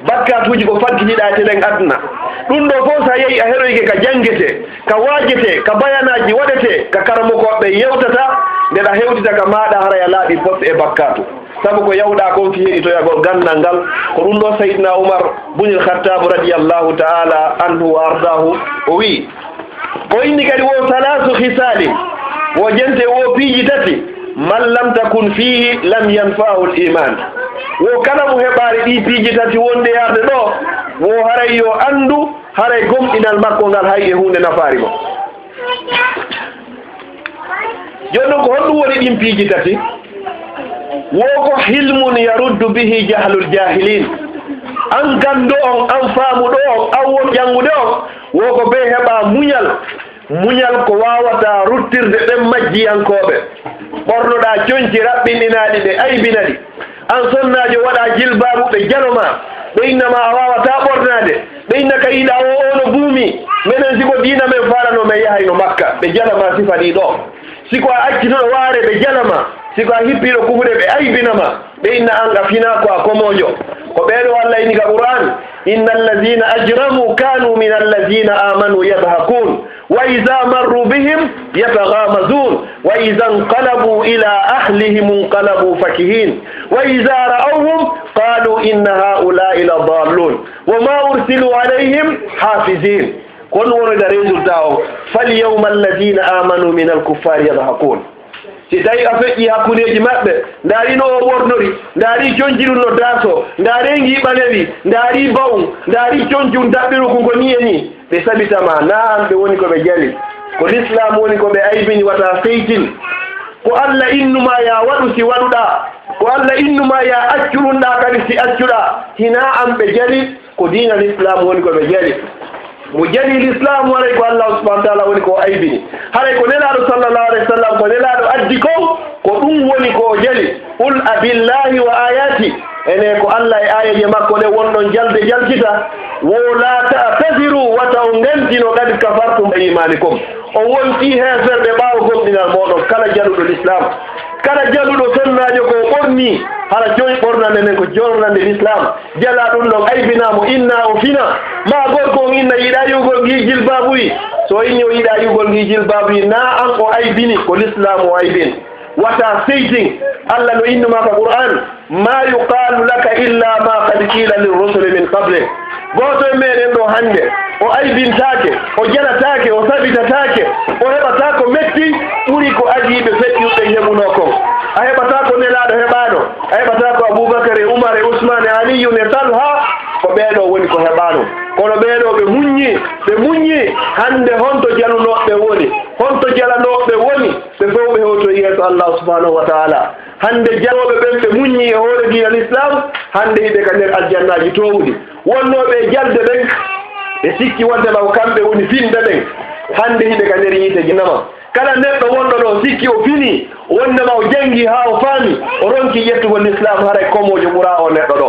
bakkatuji ko fadkiɗiɗa telen aduna ɗum ɗo fof sa yehi a heɗoyke ka jangete ka wajete ka bayanaji waɗete ka karamokoɓe yewtata ndeɗa hewtita ka maɗa haraya laaɓi poste e bakkatu sabu ko yawɗa kon ki heɗitoyagol gandal ngal ko ɗum ɗo Seydina Oumar bunil Khattabu radiyallahu ta'ala anhu wa ardahu o wi o inni kadi wo salasu hisalin wo jente wo piiji tati man lam takun fihi lam yanfa'u l-iman wo kala mo heɓaari ɗi piiji tati wonde yarde ɗo wo haray yo andu haray gomɗinal makko ngal hay e hunde nafaari mo jonnon ko honɗum woni ɗin piiji tati wo ko hilmun yaruddu bihi jahlul jahilin an gando on an faamuɗo on an won janngude on wo ko be heɓa muñal ko wawata ruttirde ɓen majjiyankoɓe ɓornoɗa coñci raɓɓinɗinaɗi ɗe aybinaɗi an sonnajo waɗa jilbabu ɓe jaloma ɓe innama a wawata ɓornade ɓe inna ka yiɗa o ono buumi minen siko dina men falano men yahayno Makka ɓe jalama sifa ɗi ɗo siko a accitoɗo waare ɓe jalama siko a hippiɗo kufuɗe ɓe aybinama ɓe inna an a fina ko a komojo ko ɓeɗo Allah ini ka Qur'an inna allazina ajramu kanu min allazina amanu yadhakun wa idha marru bihim yataghamazun wa idha inqalabu ila ahlihim inqalabu fakihin wa idha ra'awhum qalu inna ha'ula'i ladallun wa ma ursilu alayhim hafizin kon wonida résultat o fal yawma allazina amanu min al-kuffari yadhakun si tawi a feƴƴi hakkudeji maɓɓe ndaarino o ɓornori ndaari coñciɗum no daaso ndaare ngiɓanewi ndaari bawum ndaari coñcum daɓɓiru ko ngoni e ni ɓe sabitama na an ɓe woni ko ɓe jali ko l'islam woni ko ɓe aybini wata seytin ko Allah innuma ya waɗu si waɗuɗa ko Allah innuma ya accurunɗa kadi si accuɗa hina an ɓe jali ko diina l'islam woni ko ɓe jali mo jali l'islam waray ko Allah subhanahu wa ta'ala woni ko aybini haray ko nelaɗo sallallahu alayhi wa sallam ko nelaɗo addi ko ɗum woni ko jali qul abillahi wa ayati ene ko Allah e ayaje makko ɗe wonɗon jalde jalkita wo la ta'tadiru wata on ngantino kadi kafartum bi imanikum on wonti heferɓe ɓaawo gomɗinal moɗon kala jaluɗo l'islam kala jaluɗo sonnajo ko ɓorni hara joyi ɓornande nden ko jornande l'islam jala ɗum ɗon aybinamo inna o fina ma gorko on inna yiɗa yugol ngi jilbabuyi so inni o yiɗa yugol ngi jilbabuyi na an o aybini ko l'islam o aybini wata seytin Allah no innuma ka Qur'an ma yuqalu laka illa ma qad qila lirrusuli min qablik goto e meɗen ɗo hande o aybintake o jalatake o sabitatake o heɓata ko metti ɓuri ko ajiɓe feƴƴuɓe heɓuno kon a heɓata ko nelaɗo heɓano a heɓata ko Aboubacry e Oumar e Ousmane e Aliyu e Talha ko ɓeɗo woni ko heɓano kono ɓeɗo ɓe muññi hande honto jalunoɓe woni honto jalanoɓe woni ɓe fof ɓe hewto yeeso Allah subhanahu wa ta'ala hande jaloɓe ɓen ɓe muññi e hoore dina l'islam hande hiɓe ka nder aljannaji towɗi wonnoɓe jalde ɓen ɓe sikki wondema ko kamɓe woni finɗe ɓen hande hiɓe ka nder yiite jinama kala neɗɗo wonɗo ɗo sikki o fini wondema o jangi ha o faami o ronki ƴettugol l'islam haray komojo ɓura o neɗɗo ɗo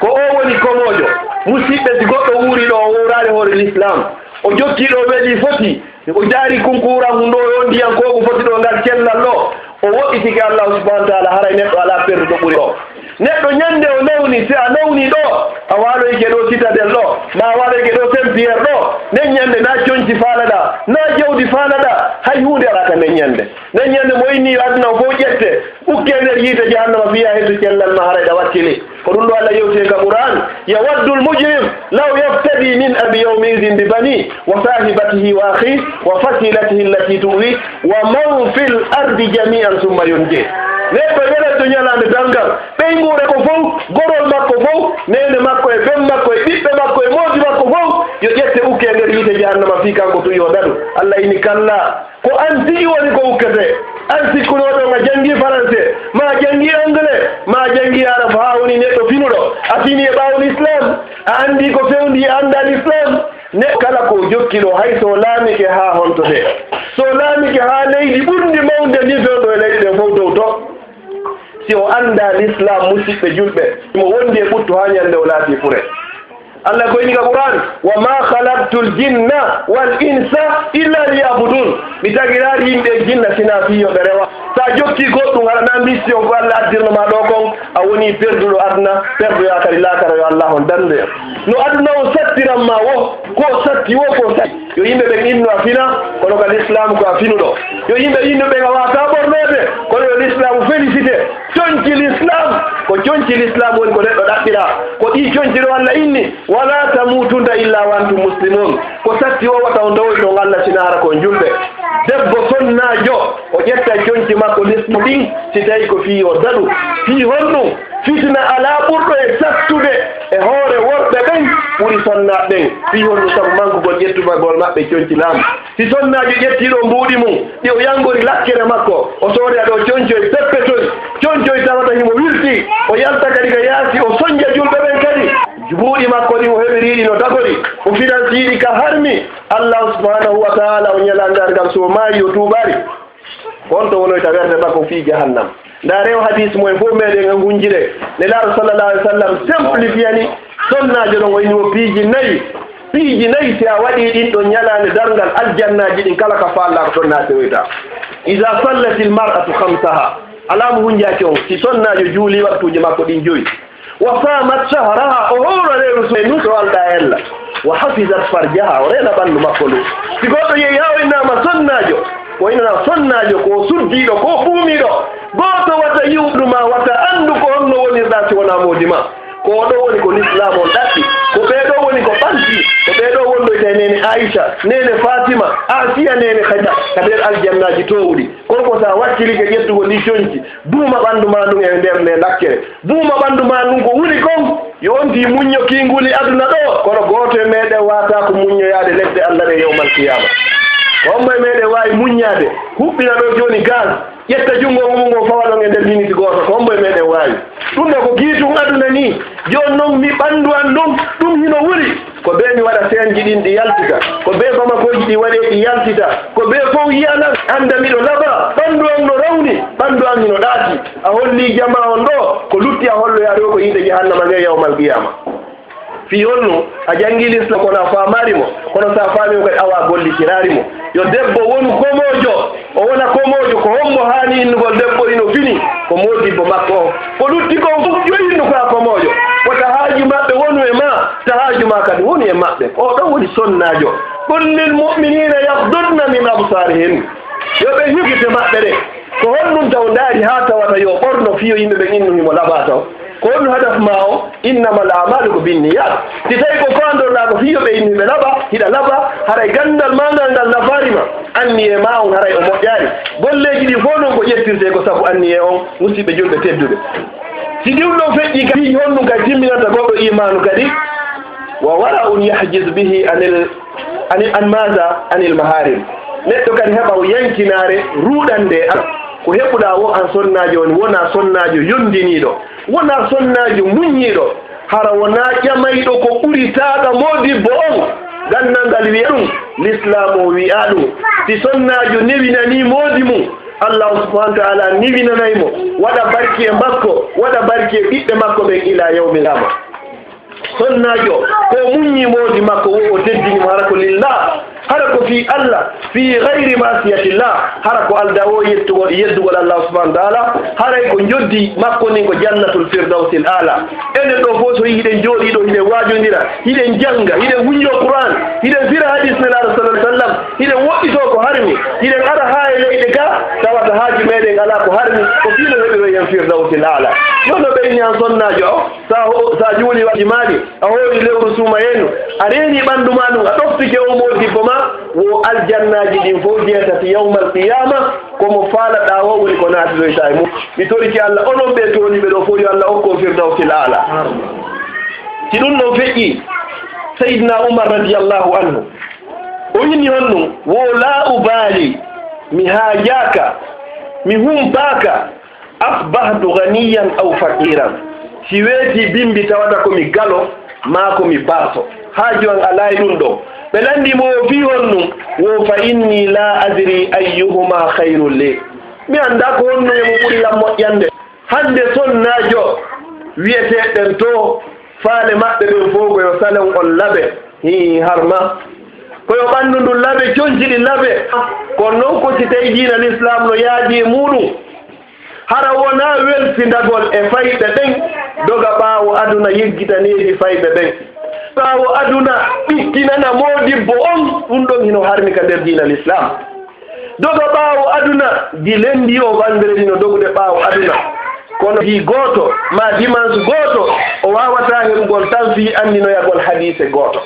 ko o woni komojo musidɓe si goɗɗo wuuri ɗo o wurani hoore l'islam o jokkiɗo weɗi foti o jaari kunkuran hundo o ndiyankoɓe foti ɗo ngal cellal ɗo o woɗɗitike Allah subhanahu wa ta'ala haray neɗɗo ala perduɗo ɓuri ɗo neɗɗo ñande o nawni si a nawni ɗo a waɗoyke ɗo citadel ɗo ma waɗoyke ɗo Saint-Pierre ɗo nden ñande na coñci faalaɗa na jawdi faalaɗa hay hunde alaka nden ñande mo inni aduna o fof ƴette ɓukke nder yiite jahannama fiya heddu cellal ma haray ɗa wattili ko ɗum ɗo Allah yewte ka Qur'an yawaddu l-mujrim law yaftadi min abi yawmidin bi bani wa sahibatihi wa akhihi wa fasilatihi allati tuwi wa man fil ardi jami'an thumma yunji neɗɗo weɗatto ñalande dangal ɓeyngure ko fof gorol makko fof nene makko e ɓen makko e ɓiɓɓe makko e moƴƴi makko fof yo ƴette ukke nder yiite jahannama fi kanko tu yo daɗu Allah ini kalla ko an tigi woni ko ukkete an sikkunoɗo a jangi français ma jangi anglais ma jangi arab ha woni neɗɗo finuɗo a fini e ɓawo l'islam a andi ko fewndi e anda l'islam ne kala ko jokkiɗo hay so laamike ha hontote so laamike ha leydi ɓurdi mawde ni fewɗo e leyɗi ɗen fof dow to si o anda l'islam musidɓe julɓe mo wondi e ɓuttu ha ñande o laati fure Allah ko iniga Qur'an wa ma khalaqtul jinna wal insa illa liya'budun mitagirari yimɓe jinna sina fiyo ɓe rewa sa jokki goɗɗum aɗana mission ko Allah addirno ma ɗo kon a woni perduɗo aduna perdoya kadi lakara yo Allah on dandoya no aduna o sattiran ma wo ko satti wo ko satti yo yimɓe ɓen inno a fina kono ka l'islam ko a finuɗo yo yimɓe inno ɓen a wata ɓornode kono yo l'islam félicité coñci l'islam ko coñci l'islam woni ko neɗɗo ɗaɓɓira ko ɗi coñci ɗo Allah inni wala tamutunda illa wa antum muslimun ko satti o wata o ndowoy ɗon Allah sinara ko julɓe debbo sonnajo o ƴetta coñci makko lismu ɗin si tawi ko fii o daɗu fii honɗum fitina ala ɓurɗo e sattude e hoore worɓe ɓen ɓuri sonnaɓe ɓen fii honɗum sabu mankugol ƴettugol maɓɓe coñci laamu si sonnajo ƴettiɗo mbuuɗi mum ɗi o yangori lakkere makko o soori aɗo coñcoy peppetoy coñcoy tawata himo wirti o yalta kadi ka yaasi o soñja julɓe ɓen kadi mbuuɗi makko ɗi o heɓiriɗi no dagori o finansiɗi ka harmi Allah subhanahu wa taala o ñalandar gam so maayi o tuuɓari on to wonoyta werde makko fii jahannam nda rew hadis mumen fof meɗen en hunjire nelaɗo sallallah alih w sallam simplifiani sonnajo ɗon o inni o piiji nayi si a waɗi ɗin ɗon ñalande dargal aljannaji ɗin kala ka faalla ko ɗon naseroyta ida sallat il mar'atu hamsaha alamu hunjaki on si sonnajo juuli waktuje makko ɗin joyi wa samat shahraha o howro reru nu to alɗa ella wa hafizat farjaha o rena ɓandu makko ɗum si goɗɗo yehi ha o innama sonnajo o innana sonnajo ko suddiɗo ko ɓuumiɗo goto wata yiwɗuma wata andu ko honno wonirɗa si wona moodi ma ko ɗo woni ko l'islam on ɗaɓɓi ko ɓeɗo woni ko ɓanti ko ɓeɗo wonɗoyta nene Aisha nene Fatima Asiya nene Khadija ka nder aljannaji towɗi konko sa wakkili ke ƴettugo ndi coñci duuma ɓandu ma ɗum e nder nde lakkere duuma ɓandu ma ɗum ko wuli kon yo onti muñño kinguli aduna ɗo kono goto e meɗen wata ko muññoyade leɗɗe Allah ɗe yawmal qiyama hommo e meɗen wawi muññade huɓɓina ɗo joni gaz ƴetta junngo mum ngo fawa ɗon e nder miniti goto ko hommo e meɗen wawi ɗum ɗo ko kiitum aduna ni joni noon mi ɓandu an ɗum hino wuri ko ɓe mi waɗa senji ɗin ɗi yaltita ko ɓe bamakoji ɗi waɗe ɗi yaltita ko ɓe fof yiyanan anda miɗo laɓa ɓandu an no rawni ɓandu an hino ɗaati a holli jama on ɗo ko lutti a holloya ɗo ko yimɓe jahannama nde yawmal qiyama fi honno a jangi l'islam kono a famarimo kono sa famimo kadi awa gollitirarimo yo debbo won komojo o wona komojo ko hommo hani innugol debbo ino fini ko modibbo makko o ko lutti ko fof joyinnu ko a komojo wota haaju maɓɓe wonu e ma ta haaju ma kadi woni e maɓɓe o ɗon woni sonnajo qul lil mu'minina yahdudna min absarihin yoɓe higite maɓɓe ɗe ko honɗum taw daari ha tawata yo ɓorno fiyo yimɓe ɓe innu himo laɓa taw ko honɗum hadaf ma o innamal amalu ko binniyat si tawi ko kandorɗa ko fiyoɓe inni ɓe laɓa hiɗa laɓa haray gandal magal ngal nafarima anni e ma on haray o moƴƴani golleji ɗi fof noon ko ƴettirte ko saabu anni e on musidɓe julɓe tedduɓe si ɗum ɗon feƴƴi kadi honɗum kadi timminanta goɗɗo imanu kadi wa wara'un yahjiz bihi anil maharim neɗɗo kadi heɓa o yankinare ruɗande ko heɓuɗa wo an sonnajo woni wona sonnajo yondiniɗo wona sonnajo muññiɗo hara wona ƴamayɗo ko ɓuri taɗa modibbo on gandal ngal wiya ɗum l'islam o wiya ɗum si sonnajo newinani moodi mum Allah subhanahu wa ta'ala niwinanaymo waɗa barki e makko waɗa barki e ɓiɓɓe makko ɓen ila yawmil qiyama sonnajo ko muññi moodi makko o teddinimo hara ko lillah hara ko fi Allah fi gayri masiyatillah hara ko alda o yeddugol Allah subhanahu wa ta'ala haray ko joddi makko ni ko jannatul firdausil ala enen ɗo fof so hiɗen jooɗi ɗo hiɗen wajodira hiɗen janga hiɗen hunjo Qur'an hiɗen fira hadis nelaɗo sallallahu alaihi wasallam hiɗen woɗɗito ko harmi hiɗen ara ha e leyɗe ga tawata haaji meɗen ala ko harmi ko fino heɓiro yen firdausil ala jono ɓeyni an sonnajo o sa juuli wajimaɗi a hoori lewru suuma hennu a reeni ɓandu ma ɗum a ɗoftike o modibbo ma wo aljannaji ɗin fof jeetati yawmal qiyama komo faalaɗa o woni ko naatiroyta e mum mi toriki Allah onon ɓe toniɓe ɗo fof yo Allah hokko firdausil ala si ɗum ɗon feƴƴi Sayyidina Umar radiyallahu anhu o winni honɗum wo la ubali mi haajaka mi humpaka asbahtu ganiyan aw faqiran si weeti bimbi tawata komi galo ma komi baaso haaju an alaa e ɗum ɗo ɓe landimo o fi honɗum wo fa inni la adri ayyuhuma hayrun li mi annda ko honɗum emo ɓuri lam moƴƴande hande sonnajo wiyeteɗen to faale maɓɓe ɓen fof koyo salen on laɓe hi harma koyo ɓanndu ndun laɓe coñci ɗi laɓe kono noon ko si tawi diina l'islam no yaaji e muɗum hara wona weltindagol e fayɓe ɓen doga ɓaawo aduna yeggitaneeji fayɓe ɓen ɓaawo aduna ɓittinana moodibbo on ɗum ɗon hino harmi ka nder diina l'islam doga ɓaawo aduna gilendi o ɓandireni no dogude ɓaawo aduna kono fi gooto ma dimanche gooto o wawata heɓugol tan fi andinoyagol hadise gooto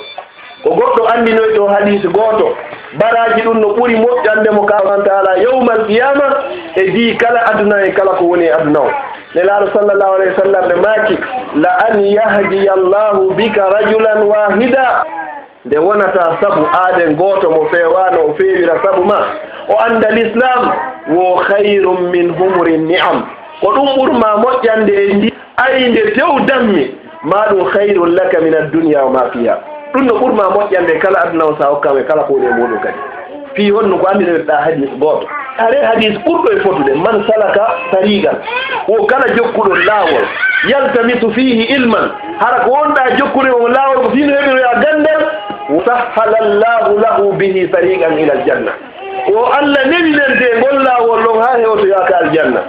ko goɗɗo andinoyto hadise gooto baraji ɗum no ɓuri moƴƴandemo kawan taala yawmal qiyama e di kala aduna e kala ko woni e aduna o nelaɗo sallllahu alayhi wa sallam ɓe maaki la an yahdiya llahu bika rajulan wahida nde wonata sabu aaden gooto mo feewano o feewira sabu ma o anda l'islam wo hayrum min humri ni'am ko ɗum ɓurma moƴƴande e ndi ayde tew dammi ma ɗum hayrun laka min addunia wa ma fiha ɗum no ɓurma moƴƴande kala aduna o sa hokkame kala ko woni e muɗum kadi fi honno ko andinoɗa hadis gooto are hadis ɓurɗo e fotude man salaka tariqan wo kala jokkuɗo laawol yaltamisu fihi ilman hara ko wonɗa jokkude on laawol ko fino heɓiroya gandal sahhala llahu lahu bihi tariqan ila aljanna o allah newinente ngol laawol ɗon ha hewtoyaka aljanna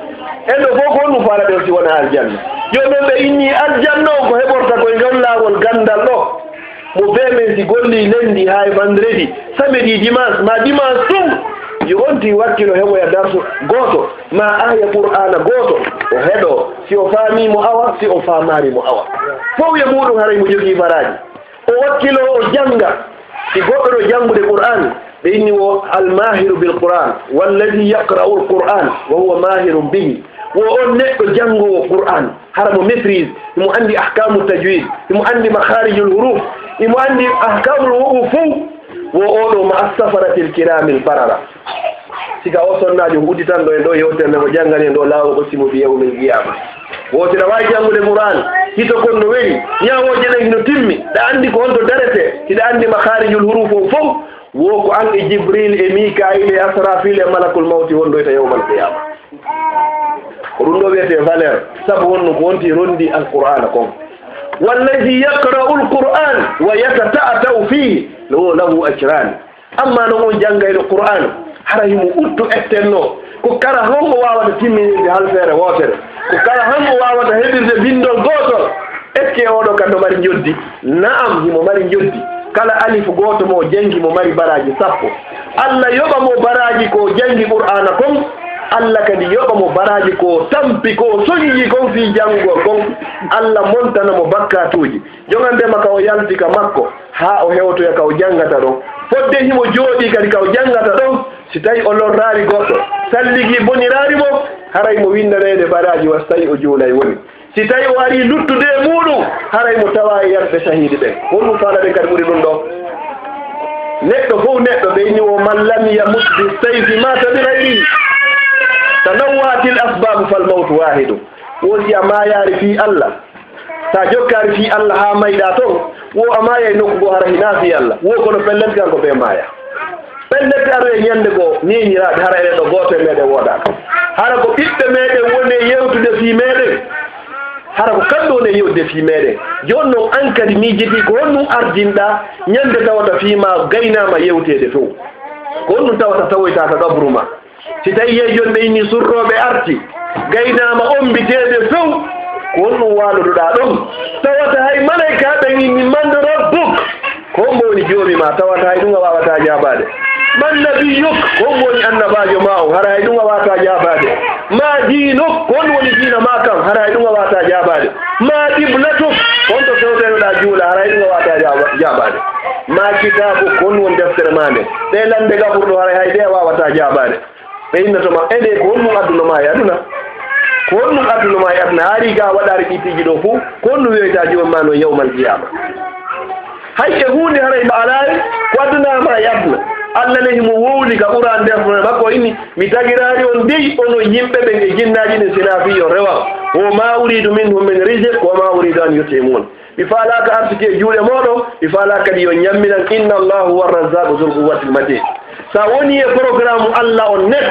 en ɗo fof ko honɗum faala ɗen si wona aljanna joɓen ɓe inni aljanna o ko heɓorta koye ngol laawol gandal ɗo mo bemen si golli lendi hay vendredi samedi dimanche ma dimanche tum yo wonti wakkilo heɓoya darso gooto ma aya qur'ana gooto o heɗo si o faamimo awa si o famarimo awa fof ye muɗum haray mo jogii baraji o wakkilo o janga si goɗɗo ɗo jangude qur'an ɓe inni wo almahiru bil qur'an walladi yaqra'u l qur'an wa huwa mahirun bihi wo on neɗɗo jangowo qur'an hara mo maîtrise imo andi ahkamu tajwid imo andi makharijul huruf imo andi ahkamul wu'u fof wo oɗo ma assafaratil kiramil barara siga o sonnajo udditanɗo e ɗo yewtere mo janggani en ɗo laawo ɓoccimo fi yawmil qiyama wotina wawi jangude qur'an hito kon no weeli ñawoje ɗen no timmi ɗa andi ko honto darete hiɗa andi makharijul huruf o fof wo ko an e jibril e mikail e asrafil e malakul mawti wonɗo ta yawmal qiyama ko ɗum ɗo wiyete valeur sabu wonno ko wonti rondi alqur'ana kon wallazi yaqra'u alqur'an wa yatata'atu fihi lahu ajran amma no on jangayno qur'an hara himo uttu ettenno ko kala hombo wawata timminirde halfere wotere ko kala hombo wawata heɓirde bindol gotol eske oɗo kando mari joddi naam himo mari joddi kala alif goto mo jangi mo mari baraji sappo allah yoɓa mo baraji ko jangi qur'ana kon allah kadi yoɓa mo baraji ko tampi ko soñji kon fi janngol kon allah montana mo bakkatuji jogandema ka o yaltika makko ha o hewtoya ka o jangata ɗon fodde himo jooɗi kadi ka o jangata ɗon si tawi o lorrari goɗɗo salligi bonirari mo haray mo windanede baraji was tawi o juulay woni si tawi o ari luttude e muɗum haray mo tawa e yarɓe sahidi ɓen honɗum faalaɓe kadi ɓuri ɗum ɗo neɗɗo fof neɗɗo ɓeyni o man lam yamut bi sayfi mata bi gayrihi tanawwatil asbabu fal mawtu wahidu wosi a mayari fi allah sa jokkari fi allah ha mayɗa toon wo a maya e nokku go hara hina fi allah wo kono pellete kanko ɓe maya pellete aɗo e ñande goo niñiraɓe hara eɗen ɗo goto e meɗen woɗaka hara ko ɓiɓɓe meɗen woni e yewtude fi meɗen hara ko kamɓe woni e yewtude fi meɗen joni noon an kadi miijeti ko honɗum ardinɗa ñande tawata fima gaynama yewtede fof ko honɗum tawata tawoytaka gabru ma si tawi yeejon ɓe inni surroɓe arti gaynama ombiteɓe few ko honɗum waaloduɗa ɗon tawata hay malayka ɓen inni mande rabbuk ko hombo woni joomi ma tawata hay ɗum a wawata jabade man nabiyuk ko hombo woni annabajo ma o hara hay ɗum a wawata jabade ma dinuk ko honɗum woni diina ma kam hara hay ɗum a wawata jabade ma qiblatuk honto fewtenoɗa juula hara hay ɗum a wawata jabade ma kitabu ko honɗum woni deftere ma nde ɗe lande gaɓurɗo hara hay ɗe a wawata jabade ɓe innotoma ede ko honɗum addunoma e aduna ko honɗum addunoma e aduna haari ga waɗari ɗittiji ɗo fof ko honɗum wiyoyta jomum ma no yawmal qiyama hay e hunde haray alaari ko addunama e aduna allah ne himo wowli ka ɓuura ndefre makko inni mi tagirani on dey ono yimɓe ɓen e jinnaji ɗin sina fi yo rewa o ma uridu minhum min rizq wa ma uridu an yutimun mi faalaka arsike e juuɗe moɗon mi faalaka kadi yo ñamminan inna allahu wa razaqu zul quwwati l matin sa woni e programme allah on net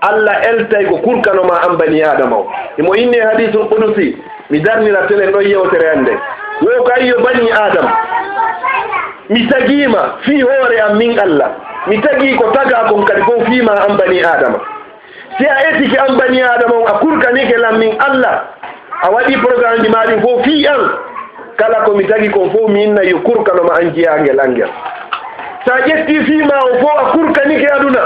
allah eltay ko kurkanoma an bani adama o imo inni hadisul qudusi mi darnira tenen ɗon yewtere hannde wo ko ayyo bani adam mi tagima fi hoore am min Allah mi tagi ko taga kon kadi fof fiima am bani adama si a etiki am bani adama on a kurkanike lam min Allah a waɗi programme ji maɗi fof fi an kala ko mi tagi kon fof mi inna yo kurkanoma an jiyangel angel sa ƴetti fiima o fof a kurkanike aduna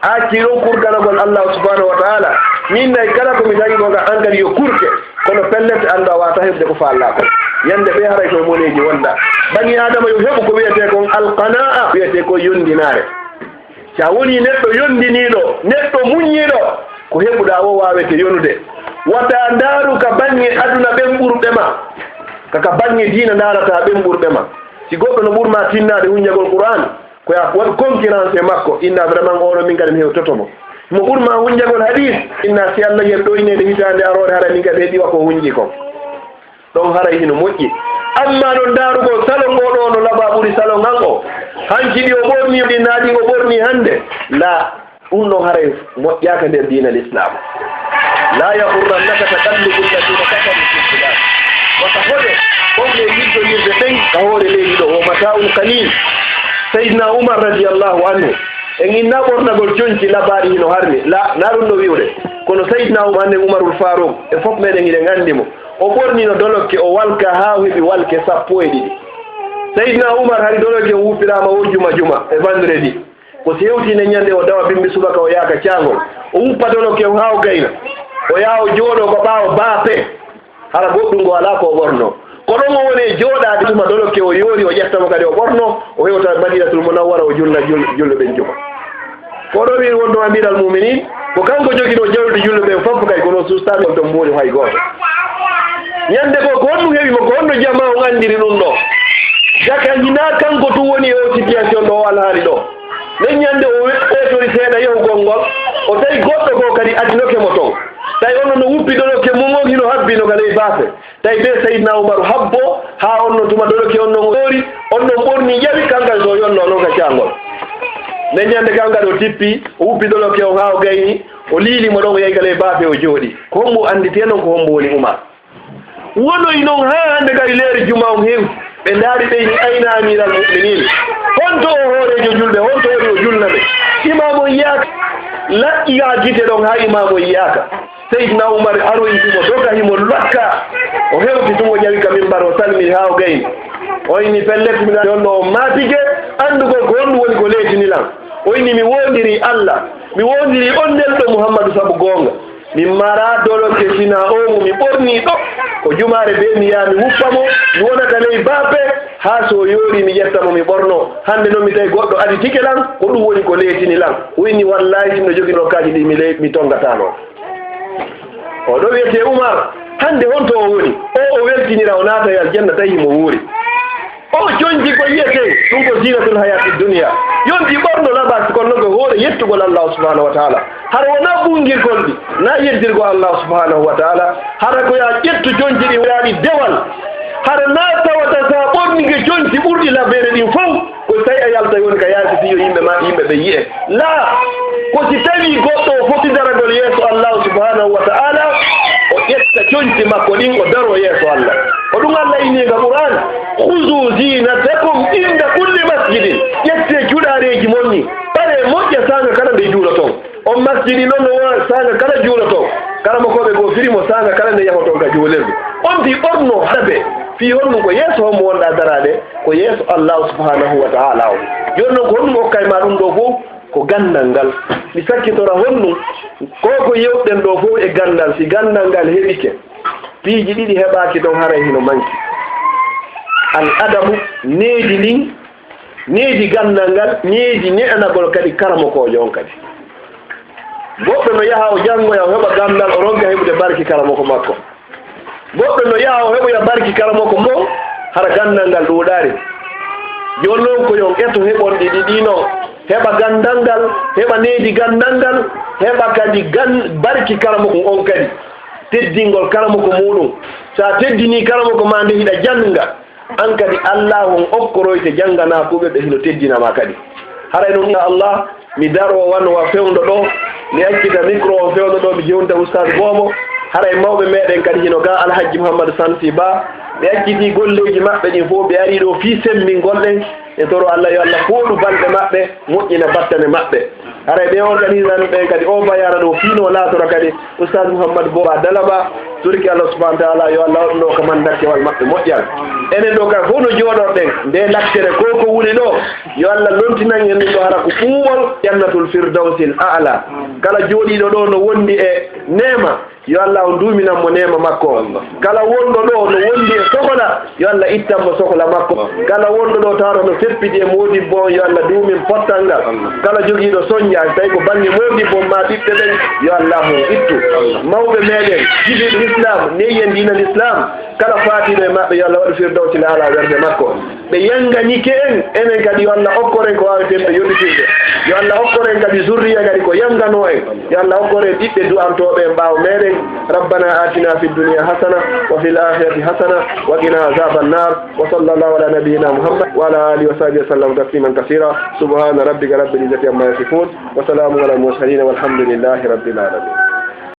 a ciro kurkanagol Allah subhanahu wa taala min nayi kala ko mi tagi ko ga an kadi yo kurke kono pellete anndu a wata heɓde ko faalla kon yande ɓe haray koye moneji wonda bani adama yo heɓu ko wiyete kon alqana'a wiyete ko yondinare sa woni neɗɗo yondiniɗo neɗɗo muññiɗo ko heɓuɗa o wawete yonude wata ndaaru ka bange aduna ɓen ɓurɓe ma kaka bange diina ndarata ɓen ɓurɓe ma si goɗɗo no ɓurma tinnade huññagol qur'an koya waɗ concurrence e makko inna vraiment oɗo min kadi mi hewtotomo mo ɓurma huññagol hadis inna si Allah yen ɗoynede hitande arore hara min kadi heɗiwa ko huñƴi kon ɗon haray hino moƴƴi amma ɗon daarugol salon o ɗo no laaɓa ɓuri salon han o hankiɗi o ɓorni ɗi naaɗi o ɓorni hannde la ɗum ɗon haray moƴƴaka nder diina l'islam la yahurrannaka taqallubu alladina kafaru fi lbilad wata hoɗe ɓomle yiddoyirde ɓen ka hoore leydi ɗo o mata'un qalil seydna oumar radiallahu anhu en inna ɓornagol coñci labaɗi hino harmi la na ɗum ɗo wiwde kono seydna oumar hande oumarul farouk e fof meɗen hiɗen anndi mo o ɓornino dolokke o walka haa heɓi walke 12 seydna oumar hari dolokke o wuppirama wo juma e vendredi ko si hewtine ñande o dawa bimbi subaka o yaaka caangol o wuppa dolokke o haa o gayna o yaha o jooɗo ko ɓaawo baape hara goɗɗum ngo alaa ko o ɓorno ko ɗon o woni e jooɗaade tuma dolokke o yoori o ƴettamo kadi o ɓorno o hewta madinatul munawwara o julla julɓe ɓen juma ko ɗo wi wonno amiral muminin ko kanko jogiɗo jawɗi julɓe ɓen fof kadi kono sustaɓe ton muuri hay gooto ñande ko ko honɗum heɓimo ko honno jama on anndiri ɗum ɗo jaka hina kanko tu woni o situation ɗo o alhaali ɗo nden ñande o ɓeetori seeɗa yehugol ngol o tawi goɗɗo ko kadi adinoke mo toon tawi onno no wuppi doloke mum on hino habbino ka ley baafe tawi ɓe seydna oumaru habbo haa onno tuma doloke on non oori on non ɓorni ƴawi kangal so yonno noon ka caangol nden ñande kangal o tippi o wuppi doloke on haa o gayni o liilimo ɗon o yehi ka ley baafe o jooɗi ko hombo anndite noon ko hombo woni oumar wonoyi noon haa hannde kadi leeri juma on heewi ɓe ndaari ɓeyni ayna amiral muminin honto o hoorejo julɓe honto woni o julna ɓe imamo yiyaka laƴƴiga gite ɗon haa imamo yiyaka seydna oumar aroyi tumo doga himo lakka o hewti tumo ƴawi ka mimbar o salmini haa o gayni o inni pelletimina ɗonno o maatike anndugol ko honɗum woni ko leytinilan o inni mi wondiri Allah mi wondiri on nelɗo mouhammadou sabu goonga min mara doloke sina omo mi ɓorni ɗo ko jumaare be mi yaha mi wuppamo mi wonata ley baape haa so yoori mi ƴettamo mi ɓorno hannde noon mi tawi goɗɗo adi tike lan ko ɗum woni ko leytini lan o inni wallahi sinno jogi ɗokkaji ɗi mi tongata noon o ɗo wiyete oumar hannde honto o woni o weltinira o naata e aljanna tawi mo wuuri o coñji ko yiyete ɗum ko zinatul hayati dunia yonti ɓorno laɓaki kono noon ko hoore yettugol allahu subhanahu wa taala hara wona ɓungirgol ɗi na yettirgo allahu subhanahu wa taala hara ko ya ƴettu coñci ɗi yaɗi dewal hara na tawata sa ɓornige coñci ɓurɗi labbere ɗin fof ko tawi a yalta woni ka yaasi fiyo yimɓe ɓe yiye la ko si tawi goɗɗo o foti daragol yeeso allahu subhanahu wa taala o ƴetta coñci makko ɗin o daro yeeso allah ko ɗum allah inni ga qur'an hudu zinatakum inda kulli masjidin ƴette juɗareji monni ɓare moƴƴa sanga kala nde juulo toon on masjidi noon no sanga kala juulo toon kala mo koɓe goo firimo sanga kala nde yaho toon ka juulirde on di ɓorno haɓe fi honɗum ko yeeso hommo wonɗa darade ko yeeso allahu subhanahu wa taala o joni noon ko honɗum hokkayma ɗum ɗo fof ko gandal ngal mi sakkitora honɗum ko yewɗen ɗo fof e gandal si gandal ngal heɓike piiji ɗiɗi heɓaki ɗon haray hino manki al adamu needi ndin needi gandal ngal needi neɗanagol kadi karamokojo on kadi goɗɗo no yaha o janngoya o heɓa gandal o ronka heɓude barki karamoko makko goɗɗo no yaha o heɓoya barki karamoko mo hara gandal ngal ɗuuɗari joni noon ko yon eto heɓon ɗiɗi ɗi noon heɓa gandal ngal heɓa needi gandal ngal heɓa kadi barki karamoko on kadi teddingol karamoko muɗum sa teddini karamoko ma nde hiɗa jannga an kadi allah on okkoroyte janngana kuɓe ɓe hino teddinama kadi haray noon ya allah mi daro wanwa fewndo ɗo mi accita micro o fewndo ɗo mi jewnta oustade boobo haray mawɓe meɗen kadi hino ga alhaji mouhamadou sansi ba ɓe acciti golleji maɓɓe ɗin fof ɓe ari ɗo fi semmingol ɗen e toro Allah yo Allah fooɗu balɗe maɓɓe moƴƴina battane maɓɓe haray ɓe organisation ɓe kadi o bayara ɗo fiino laatora kadi oustad mouhamadou boba dalaba turki Allah subahana taala yo Allah waɗuno ko mandakkewal maɓɓe moƴƴal enen ɗo kadi fof no jooɗorɗen nde laktere ko ko wuli ɗo yo Allah lontinan en ɗum ɗo hara ko ɓuuwol jannatul firdawsil a'la kala jooɗiɗo ɗo no wondi e nema yo Allah o duminan mo nema makko kala wonɗo ɗo no wondi e sohla yo Allah ittan mo sohla makko kala wonɗo ɗo tawata no feppidi e modibbo yo Allah dumin pottal ngal kala jogiiɗo soñja tawi ko bange modibbo ma ɓiɓɓe ɓen yo Allah mo ittu mawɓe meɗen jiɗiɗo l'islam neyen dina l'islam kala fatiɗo e maɓɓe yo Allah waɗa firdawsil ala werde makko ɓe yanganike en enen kadi yo Allah okkoren ko waweten ɓe yoɗitirde yo Allah okkoren kadi zurriya kadi ko yangano en yo Allah okkoren ɓiɓɓe du'antoɓe en ɓaawo meɗen ربنا آتنا في الدنيا حسنة وفي الآخرة حسنة وقنا عذاب النار وصلى الله على نبينا محمد وعلى آله وصحبه وسلم تسليما كثيرا سبحان ربك رب العزة عما يصفون وسلام على المرسلين والحمد لله رب العالمين